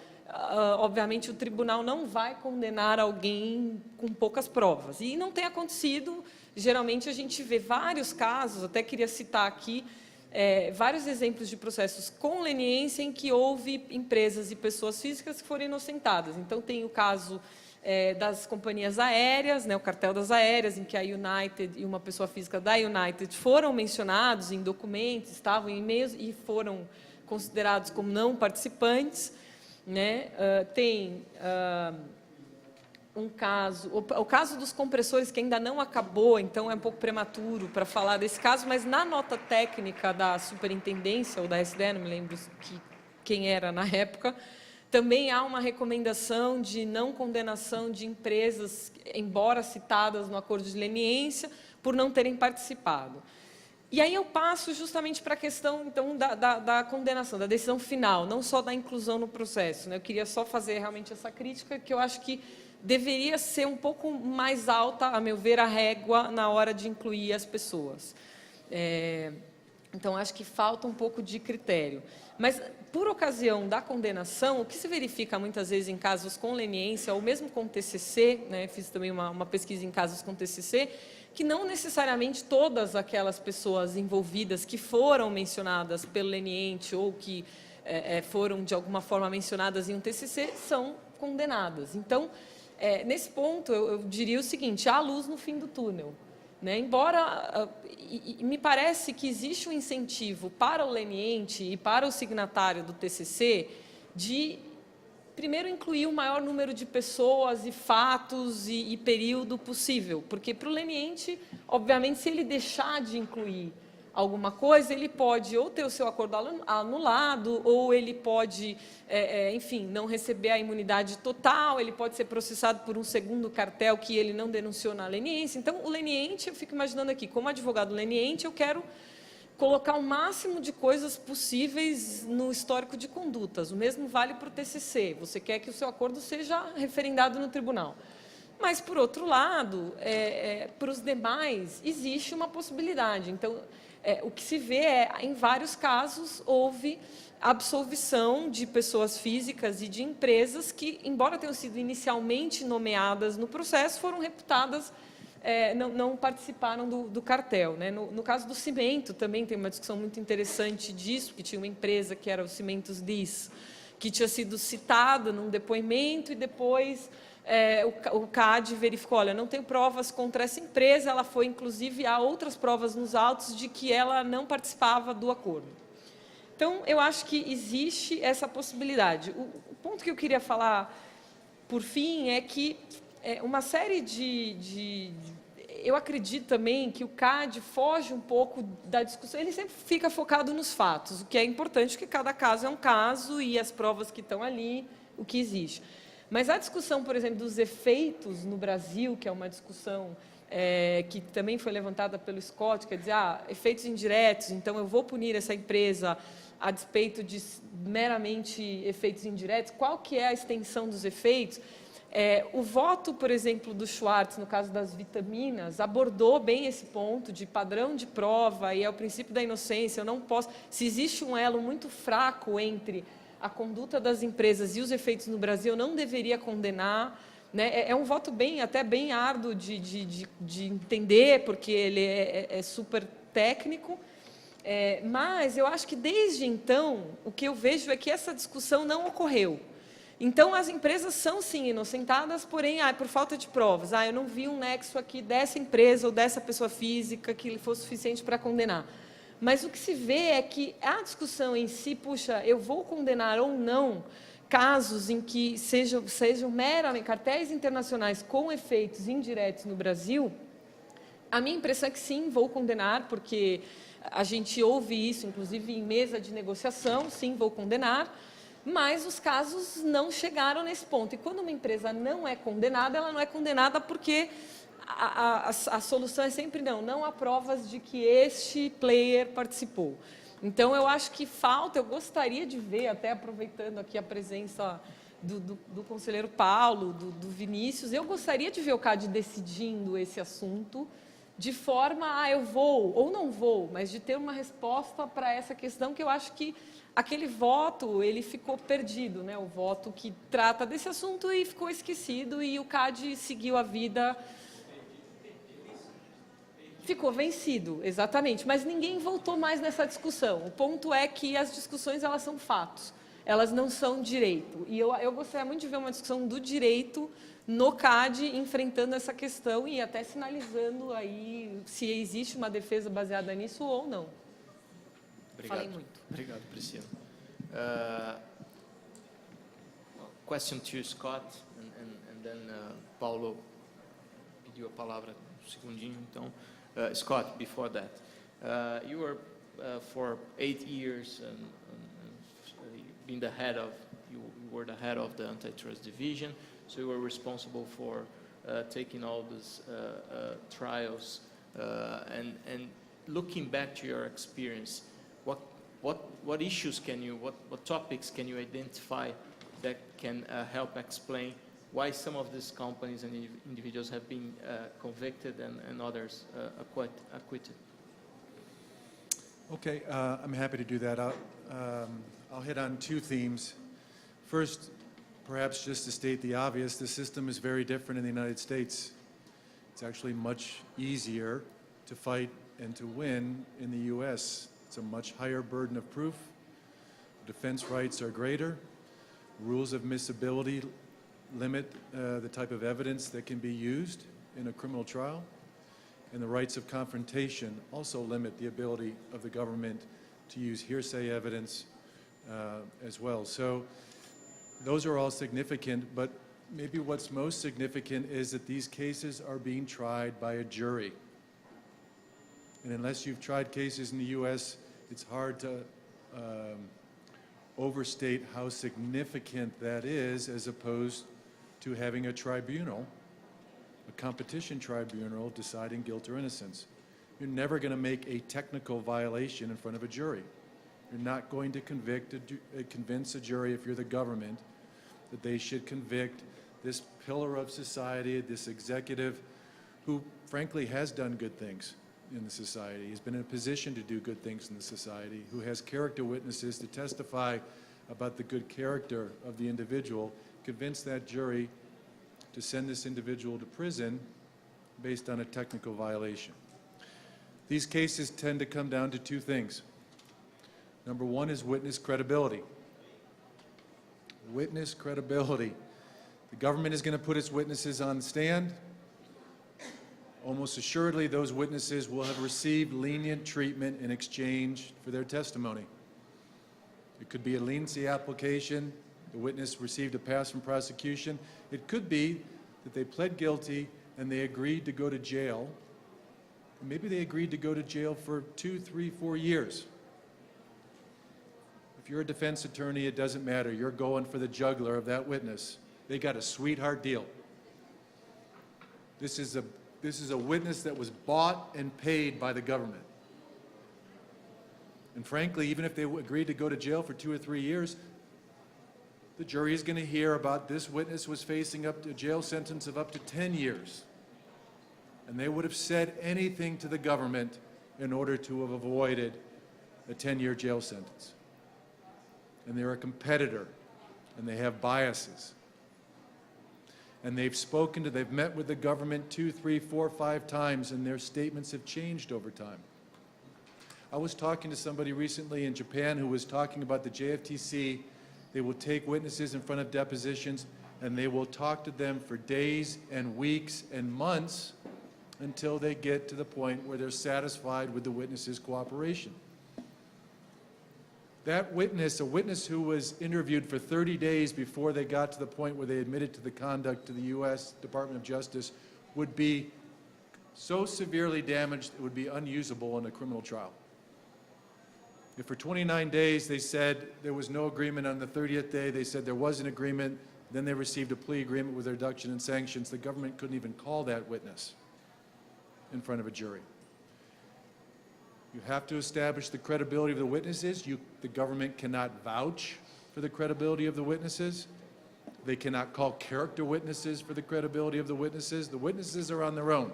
obviamente, o tribunal não vai condenar alguém com poucas provas. E não tem acontecido. Geralmente, a gente vê vários casos, até queria citar aqui, vários exemplos de processos com leniência em que houve empresas e pessoas físicas que foram inocentadas. Então, tem o caso das companhias aéreas, né, o cartel das aéreas, em que a United e uma pessoa física da United foram mencionados em documentos, estavam em e-mails e foram considerados como não participantes. Né? Tem um caso, o caso dos compressores, que ainda não acabou, então é um pouco prematuro para falar desse caso, mas na nota técnica da superintendência, ou da SDE, não me lembro quem era na época, também há uma recomendação de não condenação de empresas, embora citadas no acordo de leniência, por não terem participado. E aí eu passo justamente para a questão, então, da condenação, da decisão final, não só da inclusão no processo. Né? Eu queria só fazer realmente essa crítica, que eu acho que deveria ser um pouco mais alta, a meu ver, a régua na hora de incluir as pessoas. Então, acho que falta um pouco de critério. Mas, por ocasião da condenação, o que se verifica muitas vezes em casos com leniência, ou mesmo com TCC, né, fiz também uma pesquisa em casos com TCC, que não necessariamente todas aquelas pessoas envolvidas que foram mencionadas pelo leniente ou que foram, de alguma forma, mencionadas em um TCC, são condenadas. Então, nesse ponto, eu diria o seguinte: há luz no fim do túnel. Né? Embora, me parece que existe um incentivo para o leniente e para o signatário do TCC de, primeiro, incluir o maior número de pessoas e fatos e período possível, porque para o leniente, obviamente, se ele deixar de incluir alguma coisa, ele pode ou ter o seu acordo anulado, ou ele pode, enfim, não receber a imunidade total, ele pode ser processado por um segundo cartel que ele não denunciou na leniência. Então, o leniente, eu fico imaginando aqui, como advogado leniente, eu quero colocar o máximo de coisas possíveis no histórico de condutas. O mesmo vale para o TCC. Você quer que o seu acordo seja referendado no tribunal. Mas, por outro lado, para os demais, existe uma possibilidade. Então, o que se vê em vários casos, houve absolvição de pessoas físicas e de empresas que, embora tenham sido inicialmente nomeadas no processo, foram reputadas, não participaram do cartel. Né? No caso do cimento, também tem uma discussão muito interessante disso, que tinha uma empresa que era o Cimentos Diz, que tinha sido citada num depoimento e depois o CAD verificou, olha, não tem provas contra essa empresa, ela foi, inclusive, há outras provas nos autos de que ela não participava do acordo. Então, eu acho que existe essa possibilidade. O ponto que eu queria falar, por fim, é que uma série eu acredito também que o CAD foge um pouco da discussão, ele sempre fica focado nos fatos, o que é importante, porque cada caso é um caso e as provas que estão ali, o que existe. Mas a discussão, por exemplo, dos efeitos no Brasil, que é uma discussão que também foi levantada pelo Scott, quer dizer, efeitos indiretos, então eu vou punir essa empresa a despeito de meramente efeitos indiretos, qual que é a extensão dos efeitos? O voto, por exemplo, do Schwartz, no caso das vitaminas, abordou bem esse ponto de padrão de prova e é o princípio da inocência. Eu não posso, se existe um elo muito fraco entre a conduta das empresas e os efeitos no Brasil, eu não deveria condenar. Né? É um voto até bem árduo de entender, porque ele é super técnico, mas eu acho que, desde então, o que eu vejo é que essa discussão não ocorreu. Então, as empresas são, sim, inocentadas, porém, por falta de provas. Eu não vi um nexo aqui dessa empresa ou dessa pessoa física que fosse suficiente para condenar. Mas o que se vê é que a discussão em si, puxa, eu vou condenar ou não casos em que sejam meramente cartéis internacionais com efeitos indiretos no Brasil, a minha impressão é que sim, vou condenar, porque A gente ouve isso, inclusive, em mesa de negociação, sim, vou condenar, mas os casos não chegaram nesse ponto. E quando uma empresa não é condenada, ela não é condenada porque a solução é sempre não há provas de que este player participou. Então, eu acho que falta, eu gostaria de ver, até aproveitando aqui a presença do conselheiro Paulo, do Vinícius, eu gostaria de ver o CAD decidindo esse assunto de forma, eu vou ou não vou, mas de ter uma resposta para essa questão, que eu acho que aquele voto, ele ficou perdido, né? O voto que trata desse assunto e ficou esquecido, e o CAD seguiu a vida... Ficou vencido, exatamente, mas ninguém voltou mais nessa discussão. O ponto é que as discussões, elas são fatos, elas não são direito. E eu gostaria muito de ver uma discussão do direito no CAD, enfrentando essa questão e até sinalizando aí se existe uma defesa baseada nisso ou não. Obrigado. Falei muito. Obrigado, Priscila. Question to Scott, and then Paulo pediu a palavra um segundinho, então... Scott, before that, you were for 8 years being the head of, you were the head of the antitrust division, so you were responsible for taking all these trials, and looking back to your experience, what issues can you, what topics can you identify that can help explain why some of these companies and individuals have been convicted and others acquitted? Okay, I'm happy to do that. I'll hit on 2 themes. First, perhaps just to state the obvious, the system is very different in the United States. It's actually much easier to fight and to win in the U.S. It's a much higher burden of proof. Defense rights are greater. Rules of admissibility limit the type of evidence that can be used in a criminal trial, and the rights of confrontation also limit the ability of the government to use hearsay evidence as well. So those are all significant, but maybe what's most significant is that these cases are being tried by a jury. And unless you've tried cases in the U.S., it's hard to overstate how significant that is, as opposed to having a tribunal, a competition tribunal, deciding guilt or innocence. You're never going to make a technical violation in front of a jury. You're not going to convince a jury, if you're the government, that they should convict this pillar of society, this executive, who frankly has done good things in the society. He's been in a position to do good things in the society, who has character witnesses to testify about the good character of the individual, convince that jury to send this individual to prison based on a technical violation. These cases tend to come down to 2 things. Number 1 is witness credibility. Witness credibility. The government is going to put its witnesses on the stand. Almost assuredly, those witnesses will have received lenient treatment in exchange for their testimony. It could be a leniency application. The witness received a pass from prosecution. It could be that they pled guilty and they agreed to go to jail. And maybe they agreed to go to jail for 2, 3, 4 years. If you're a defense attorney, it doesn't matter. You're going for the jugular of that witness. They got a sweetheart deal. This is a witness that was bought and paid by the government. And frankly, even if they agreed to go to jail for 2 or 3 years, the jury is going to hear about this witness was facing up to a jail sentence of up to 10 years. And they would have said anything to the government in order to have avoided a 10-year jail sentence. And they're a competitor, and they have biases. And they've met with the government 2, 3, 4, 5 times, and their statements have changed over time. I was talking to somebody recently in Japan who was talking about the JFTC. They will take witnesses in front of depositions, and they will talk to them for days and weeks and months until they get to the point where they're satisfied with the witness's cooperation. That witness, a witness who was interviewed for 30 days before they got to the point where they admitted to the conduct to the U.S. Department of Justice, would be so severely damaged it would be unusable in a criminal trial. If for 29 days they said there was no agreement, on the 30th day they said there was an agreement, then they received a plea agreement with a reduction in sanctions, the government couldn't even call that witness in front of a jury. You have to establish the credibility of the witnesses. The government cannot vouch for the credibility of the witnesses. They cannot call character witnesses for the credibility of the witnesses. The witnesses are on their own.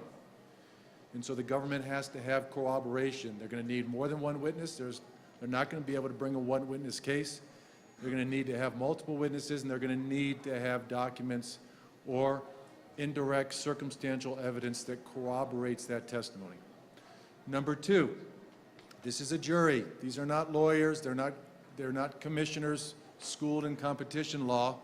And so the government has to have corroboration. They're going to need more than one witness. They're not going to be able to bring a one-witness case. They're going to need to have multiple witnesses, and they're going to need to have documents or indirect circumstantial evidence that corroborates that testimony. Number two, this is a jury. These are not lawyers. They're not commissioners schooled in competition law.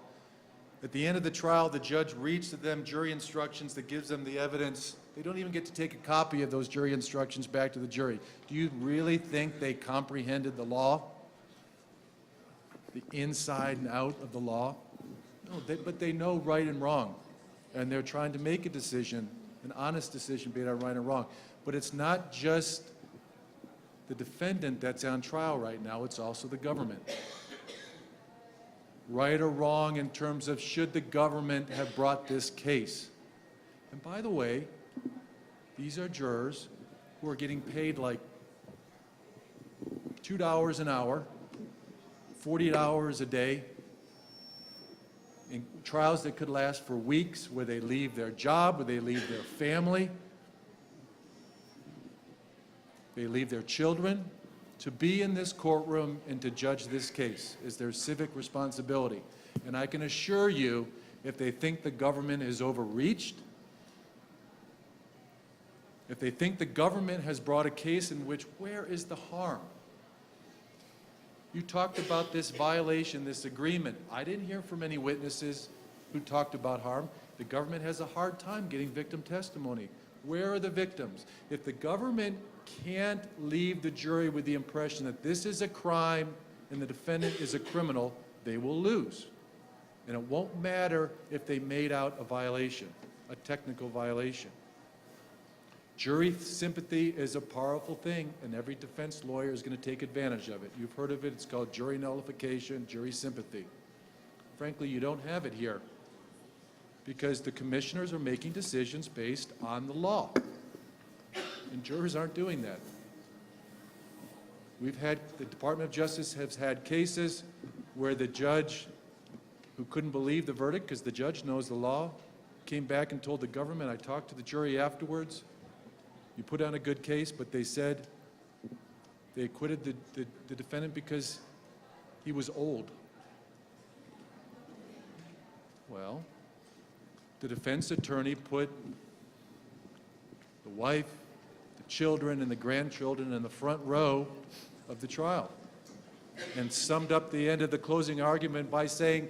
At the end of the trial, the judge reads to them jury instructions that gives them the evidence. They don't even get to take a copy of those jury instructions back to the jury. Do you really think they comprehended the law? The inside and out of the law? No, but they know right and wrong. And they're trying to make a decision, an honest decision, be it right or wrong. But it's not just the defendant that's on trial right now, it's also the government. Right or wrong in terms of should the government have brought this case? And by the way, these are jurors who are getting paid like $2 an hour, 40 hours a day, in trials that could last for weeks, where they leave their job, where they leave their family, they leave their children. To be in this courtroom and to judge this case is their civic responsibility. And I can assure you, if they think the government is overreached, if they think the government has brought a case in which, where is the harm? You talked about this violation, this agreement. I didn't hear from any witnesses who talked about harm. The government has a hard time getting victim testimony. Where are the victims? If the government can't leave the jury with the impression that this is a crime and the defendant is a criminal, they will lose. And it won't matter if they made out a violation, a technical violation. Jury sympathy is a powerful thing, and every defense lawyer is going to take advantage of it. You've heard of it. It's called jury nullification, jury sympathy. Frankly, you don't have it here because the commissioners are making decisions based on the law, and jurors aren't doing that. The Department of Justice has had cases where the judge, who couldn't believe the verdict because the judge knows the law, came back and told the government, I talked to the jury afterwards, you put on a good case, but they said they acquitted the defendant because he was old. Well, the defense attorney put the wife, the children, and the grandchildren in the front row of the trial and summed up the end of the closing argument by saying,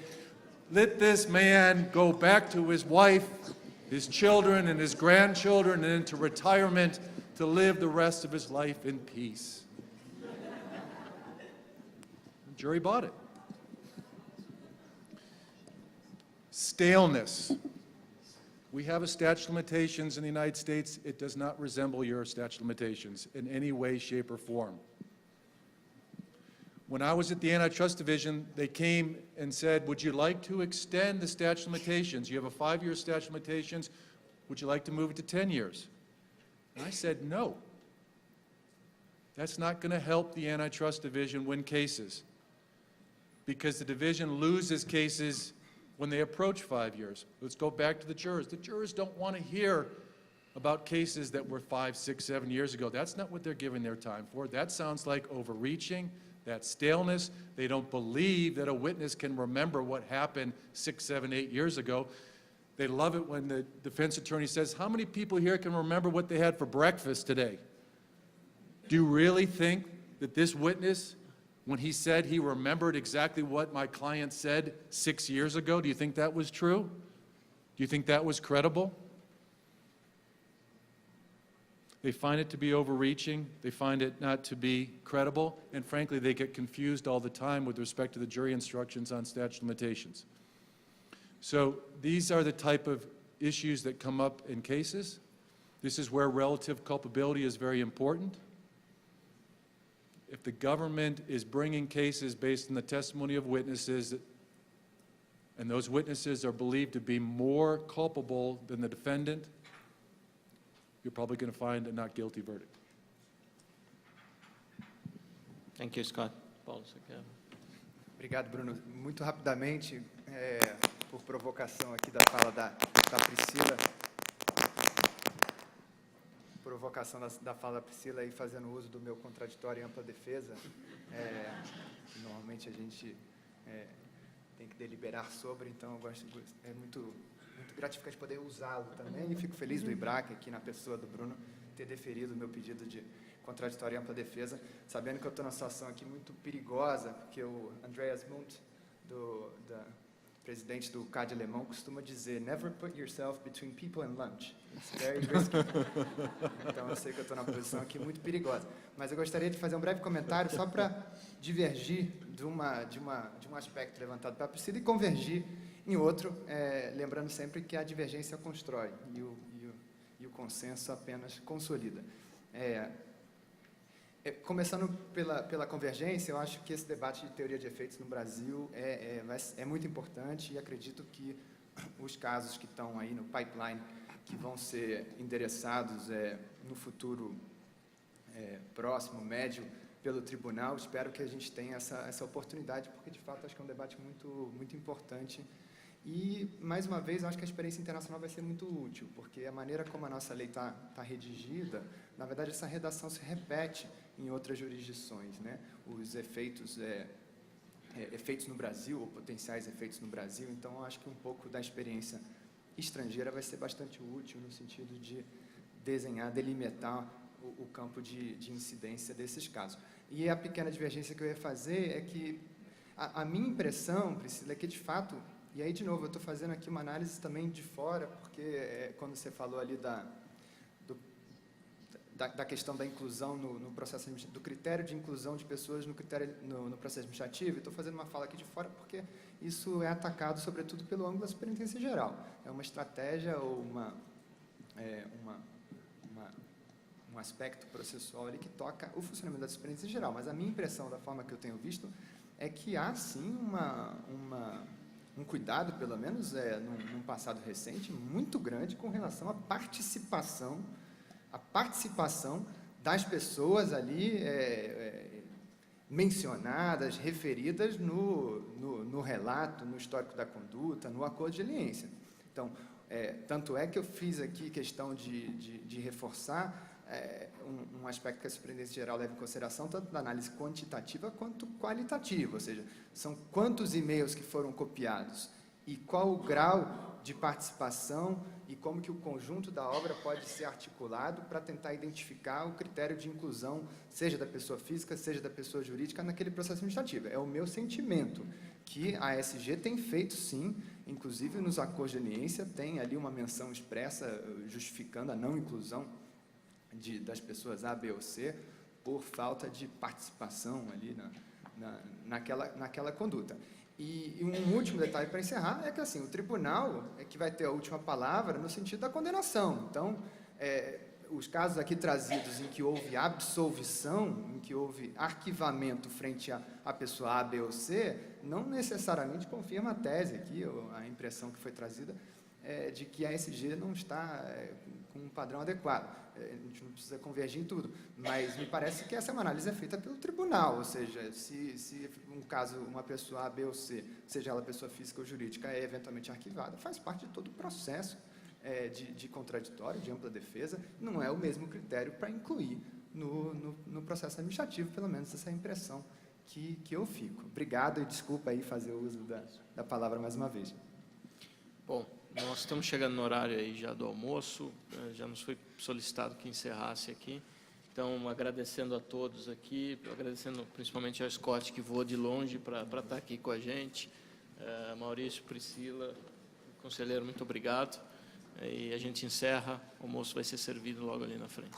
let this man go back to his wife, his children, and his grandchildren, and into retirement to live the rest of his life in peace. The jury bought it. Staleness. We have a statute of limitations in the United States. It does not resemble your statute of limitations in any way, shape, or form. When I was at the Antitrust Division, they came and said, would you like to extend the statute of limitations? You have a 5-year statute of limitations. Would you like to move it to 10 years? And I said, no. That's not going to help the Antitrust Division win cases because the division loses cases when they approach 5 years. Let's go back to the jurors. The jurors don't want to hear about cases that were 5, 6, 7 years ago. That's not what they're giving their time for. That sounds like overreaching. That staleness. They don't believe that a witness can remember what happened 6, 7, 8 years ago. They love it when the defense attorney says, how many people here can remember what they had for breakfast today? Do you really think that this witness, when he said he remembered exactly what my client said 6 years ago, do you think that was true? Do you think that was credible? They find it to be overreaching. They find it not to be credible. And frankly, they get confused all the time with respect to the jury instructions on statute of limitations. So these are the type of issues that come up in cases. This is where relative culpability is very important. if the government is bringing cases based on the testimony of witnesses, and those witnesses are believed to be more culpable than the defendant, you're probably going to find a not guilty verdict. Thank you, Scott. Paulo, você quer? Obrigado, Bruno. Muito rapidamente, por provocação aqui da fala da Priscila, provocação da fala da Priscila e fazendo uso do meu contraditório e ampla defesa, normalmente a gente tem que deliberar sobre, então eu gosto, é muito gratificante poder usá-lo também, e fico feliz do IBRAC aqui na pessoa do Bruno ter deferido o meu pedido de contraditório e ampla defesa, sabendo que eu estou numa situação aqui muito perigosa, porque o Andreas Mundt, presidente do CAD alemão, costuma dizer: never put yourself between people and lunch. It's very risky. Então eu sei que eu estou numa posição aqui muito perigosa. Mas eu gostaria de fazer um breve comentário só para divergir de um aspecto levantado pela Priscila e convergir em outro, lembrando sempre que a divergência constrói e o consenso apenas consolida. Começando pela convergência, eu acho que esse debate de teoria de efeitos no Brasil é muito importante, e acredito que os casos que estão aí no pipeline, que vão ser endereçados no futuro próximo, médio, pelo tribunal, espero que a gente tenha essa oportunidade, porque, de fato, acho que é um debate muito importante. E, mais uma vez, eu acho que a experiência internacional vai ser muito útil, porque a maneira como a nossa lei está redigida, na verdade, essa redação se repete em outras jurisdições, né? Os efeitos no Brasil, ou potenciais efeitos no Brasil. Então, eu acho que um pouco da experiência estrangeira vai ser bastante útil no sentido de desenhar, delimitar o campo de incidência desses casos. E a pequena divergência que eu ia fazer é que a minha impressão, Priscila, é que, de fato, e aí, de novo, eu estou fazendo aqui uma análise também de fora, porque quando você falou ali da questão da inclusão no processo administrativo, do critério de inclusão de pessoas no processo administrativo, estou fazendo uma fala aqui de fora porque isso é atacado, sobretudo, pelo ângulo da Superintendência Geral. É uma estratégia ou um aspecto processual ali que toca o funcionamento da Superintendência Geral, mas a minha impressão, da forma que eu tenho visto, é que há, sim, um cuidado, pelo menos num passado recente, muito grande com relação à participação das pessoas ali mencionadas, referidas no relato, no histórico da conduta, no acordo de aliência. Então, tanto é que eu fiz aqui questão de reforçar um aspecto que a Superintendência Geral leva em consideração, tanto na análise quantitativa quanto qualitativa, ou seja, são quantos e-mails que foram copiados e qual o grau de participação e como que o conjunto da obra pode ser articulado para tentar identificar o critério de inclusão, seja da pessoa física, seja da pessoa jurídica, naquele processo administrativo. É o meu sentimento, que a ASG tem feito, sim, inclusive nos acordos de aliência, tem ali uma menção expressa justificando a não inclusão das pessoas A, B ou C, por falta de participação ali naquela conduta. E um último detalhe para encerrar é que, assim, o tribunal é que vai ter a última palavra no sentido da condenação. Então, os casos aqui trazidos em que houve absolvição, em que houve arquivamento frente à pessoa A, B ou C, não necessariamente confirma a tese aqui, ou a impressão que foi trazida, de que a ASG não está com um padrão adequado. A gente não precisa convergir em tudo, mas me parece que essa é uma análise feita pelo tribunal, ou seja, se um caso, uma pessoa A, B ou C, seja ela pessoa física ou jurídica, é eventualmente arquivada, faz parte de todo o processo de contraditório, de ampla defesa, não é o mesmo critério para incluir no processo administrativo, pelo menos essa é a impressão que eu fico. Obrigado e desculpa aí fazer uso da palavra mais uma vez. Bom, nós estamos chegando no horário aí já do almoço, já nos foi solicitado que encerrasse aqui, então agradecendo a todos aqui, agradecendo principalmente ao Scott, que voou de longe para estar aqui com a gente, Maurício, Priscila, conselheiro, muito obrigado, e a gente encerra, o almoço vai ser servido logo ali na frente.